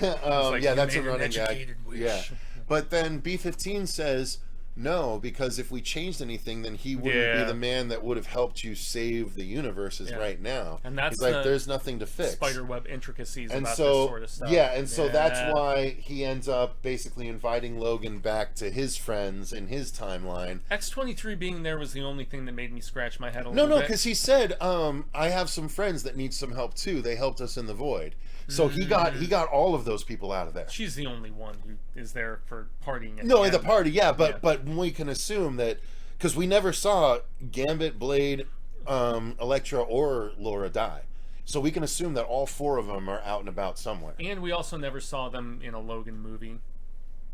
That's a running gag. Yeah, but then B-15 says no because if we changed anything, then he wouldn't be the man that would have helped you save the universes right now. And that's He's like, there's nothing to fix. Spiderweb intricacies and about so, this sort of stuff. Yeah, and so that's why he ends up basically inviting Logan back to his friends in his timeline. X-23 being there was the only thing that made me scratch my head a little bit. No, because he said, I have some friends that need some help too. They helped us in the void. So he got all of those people out of there. She's the only one who is there for partying. At the party, but we can assume that because we never saw Gambit, Blade, Elektra, or Laura die, so we can assume that all 4 of them are out and about somewhere. And we also never saw them in a Logan movie.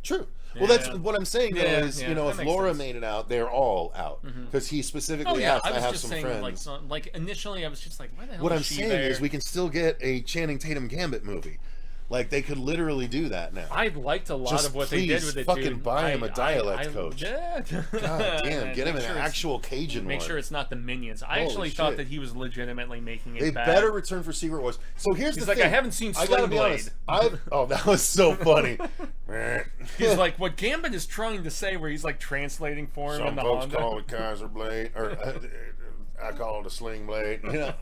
True. Well, that's what I'm saying. Is if Laura made it out, they're all out because he specifically asked. I have some friends. Like initially, I was just like, "Why the hell?" What I'm is she saying there? is, we can still get a Channing Tatum Gambit movie. Like they could literally do that now. I liked a lot of what they did with it. Fucking buy him a dialect coach. Yeah. God damn, get him an actual Cajun one. Make sure it's not the Minions. I actually thought that he was legitimately making it. They bad. better return for Secret Wars. So here's the thing. He's like, I haven't seen Sling Blade. That was so funny. He's like, what Gambit is trying to say, where he's like translating for him. Some folks call it Kaiser Blade, or I call it a Sling Blade. You know.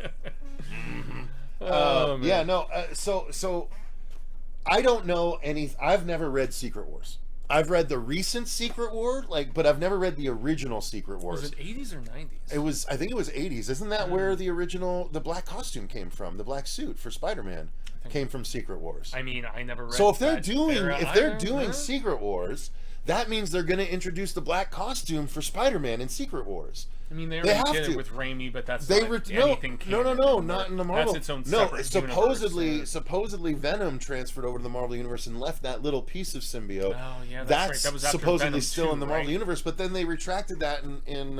Oh, man. Yeah, no. So I don't know any. I've never read Secret Wars. I've read the recent Secret War, but I've never read the original Secret Wars. Was it 80s or 90s? It was. I think it was 80s. Isn't that where the black costume came from? The black suit for Spider-Man came from Secret Wars. I mean, I never read. So if they're that doing Secret Wars, that means they're going to introduce the black costume for Spider-Man in Secret Wars. I mean, they already did it with Raimi, but that's not anything canon. No, not in the Marvel. That's its own separate supposedly Venom transferred over to the Marvel Universe and left that little piece of symbiote. Oh, yeah, that's right. That was after supposedly Venom still 2, in the Marvel right? Universe, but then they retracted that in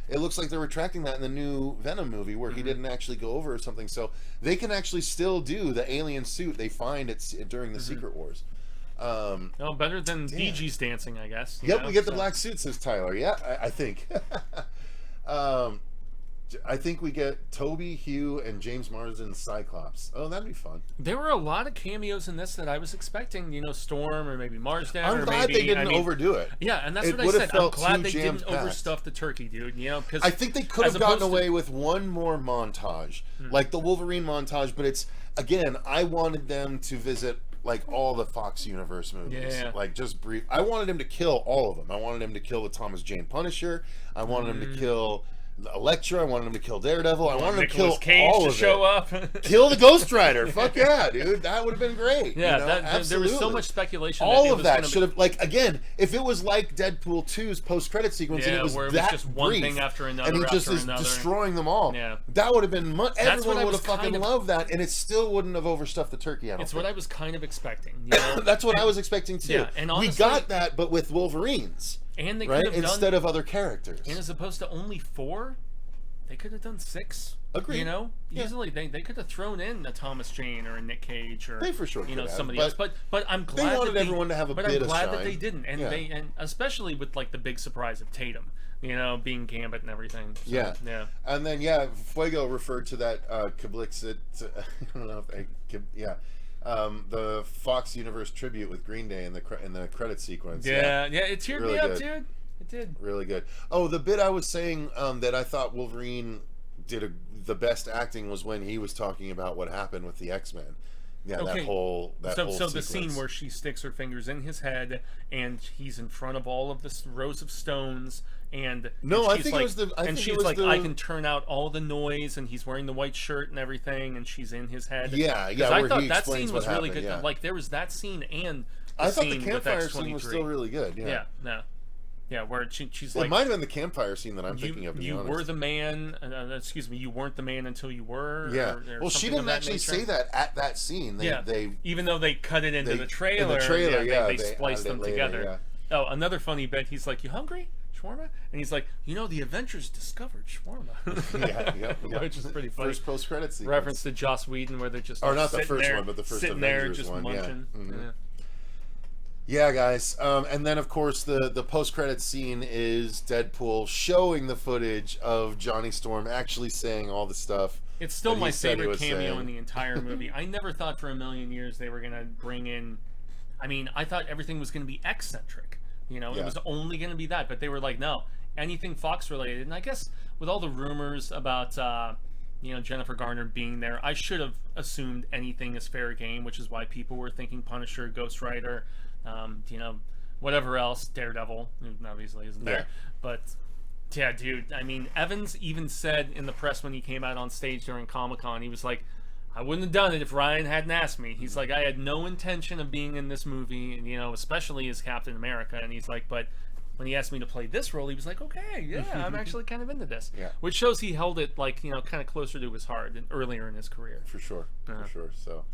it looks like they're retracting that in the new Venom movie where he didn't actually go over or something. So they can actually still do the alien suit they find during the Secret Wars. Better than DG's dancing, I guess. Yep, we get the black suit, says Tyler. Yeah, I think. I think we get Toby, Hugh, and James Marsden's Cyclops. Oh, that'd be fun. There were a lot of cameos in this that I was expecting. Storm or maybe Marsden. I'm glad they didn't overdo it. Yeah, and that's what I said. I'm glad they didn't overstuff the turkey, dude. Because I think they could have gotten away with one more montage, like the Wolverine montage. But it's again, I wanted them to visit all the Fox Universe movies. Yeah. Just brief. I wanted him to kill all of them. I wanted him to kill the Thomas Jane Punisher. I wanted him to kill Elektra. I wanted him to kill Daredevil. I wanted him to kill Cage all to of show it. up. Kill the Ghost Rider. Fuck yeah, dude. That would have been great. Yeah, there was so much speculation. All of that should have, again, if it was like Deadpool 2's post-credit sequence and it was where it that was just one brief, thing after another, and he just is destroying them all. Yeah. That would have been everyone would have fucking loved that, and it still wouldn't have overstuffed the turkey. I don't think. What I was kind of expecting. That's what I was expecting too. Yeah, and honestly, we got that, but with Wolverines, and they could have instead of other characters. And as opposed to only 4. They could have done 6. Agreed. Easily they could have thrown in a Thomas Jane or a Nick Cage or they for sure somebody else. But I'm glad they wanted everyone to have a bit of shine. But I'm glad that they didn't, and especially with the big surprise of Tatum, being Gambit and everything. So, yeah. And then Fuego referred to that Kablixit. I don't know if the Fox Universe tribute with Green Day in the credit sequence. Yeah, it teared me up, dude. It did. Really good. Oh, the bit I was saying that I thought Wolverine did the best acting was when he was talking about what happened with the X-Men. Yeah, okay. that whole So the scene where she sticks her fingers in his head and he's in front of all of this rows of stones and I think it was the I can turn out all the noise and he's wearing the white shirt and everying and she's in his head. Yeah. I thought that scene was really good. Yeah. There was that scene and I thought the campfire scene was still really good. Yeah, where she's it might have been the campfire scene that I'm thinking of. You were the man. Excuse me. You weren't the man until you were. Yeah. Or she didn't actually say that at that scene. They even though they cut it into the trailer. They spliced them together. Yeah. Oh, another funny bit. He's like, "You hungry, shawarma?" And he's like, "The Avengers discovered shawarma." Which is pretty funny. First post-credit sequence. Reference to Joss Whedon, where they're just not the first one, but the first sitting Avengers there just one. munching. Yeah. Yeah, guys. And then, of course, the post-credit scene is Deadpool showing the footage of Johnny Storm actually saying all the stuff. It's still my favorite cameo in the entire movie. I never thought for a million years they were going to bring in... I mean, I thought everything was going to be eccentric. It was only going to be that. But they were like, no, anything Fox-related. And I guess with all the rumors about... Jennifer Garner being there, I should have assumed anything is fair game, which is why people were thinking Punisher, Ghost Rider... whatever else, Daredevil, obviously isn't there. But, yeah, dude, I mean, Evans even said in the press when he came out on stage during Comic-Con, he was like, I wouldn't have done it if Ryan hadn't asked me. He's like, I had no intention of being in this movie, and, especially as Captain America. And he's like, but when he asked me to play this role, he was like, okay, yeah, I'm actually kind of into this. Yeah. Which shows he held it, kind of closer to his heart earlier in his career. For sure, so...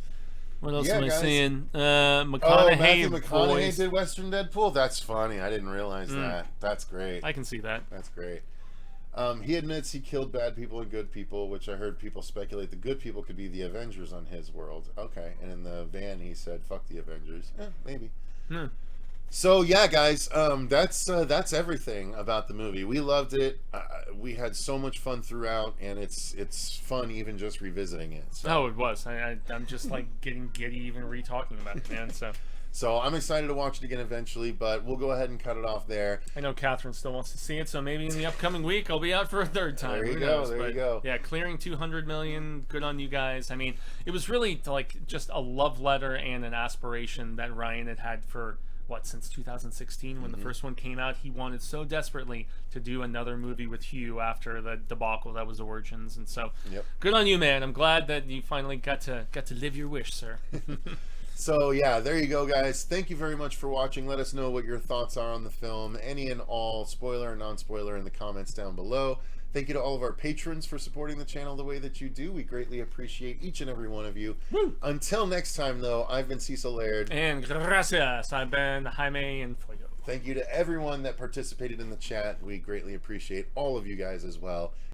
What else am I seeing? Matthew McConaughey did Western Deadpool? That's funny. I didn't realize that. That's great. I can see that. That's great. He admits he killed bad people and good people, which I heard people speculate the good people could be the Avengers on his world. Okay. And in the van, he said, fuck the Avengers. Maybe. So, yeah, guys, that's everything about the movie. We loved it. We had so much fun throughout, and it's fun even just revisiting it. So. Oh, it was. I'm just, getting giddy even re-talking about it, man. So So I'm excited to watch it again eventually, but we'll go ahead and cut it off there. I know Catherine still wants to see it, so maybe in the upcoming week I'll be out for a third time. There you Who go, knows? there But you go. yeah, clearing 200 million, good on you guys. I mean, it was really like just a love letter and an aspiration that Ryan had had for since 2016 when the first one came out. He wanted so desperately to do another movie with Hugh after the debacle that was Origins, and so good on you, man. I'm glad that you finally got to live your wish, sir. So yeah, there you go, guys. Thank you very much for watching. Let us know what your thoughts are on the film, any and all, spoiler and non-spoiler, in the comments down below. Thank you to all of our patrons for supporting the channel the way that you do. We greatly appreciate each and every one of you. Woo! Until next time, though, I've been Cecil Laird. And gracias. I've been Jaime and Fuego. Thank you to everyone that participated in the chat. We greatly appreciate all of you guys as well.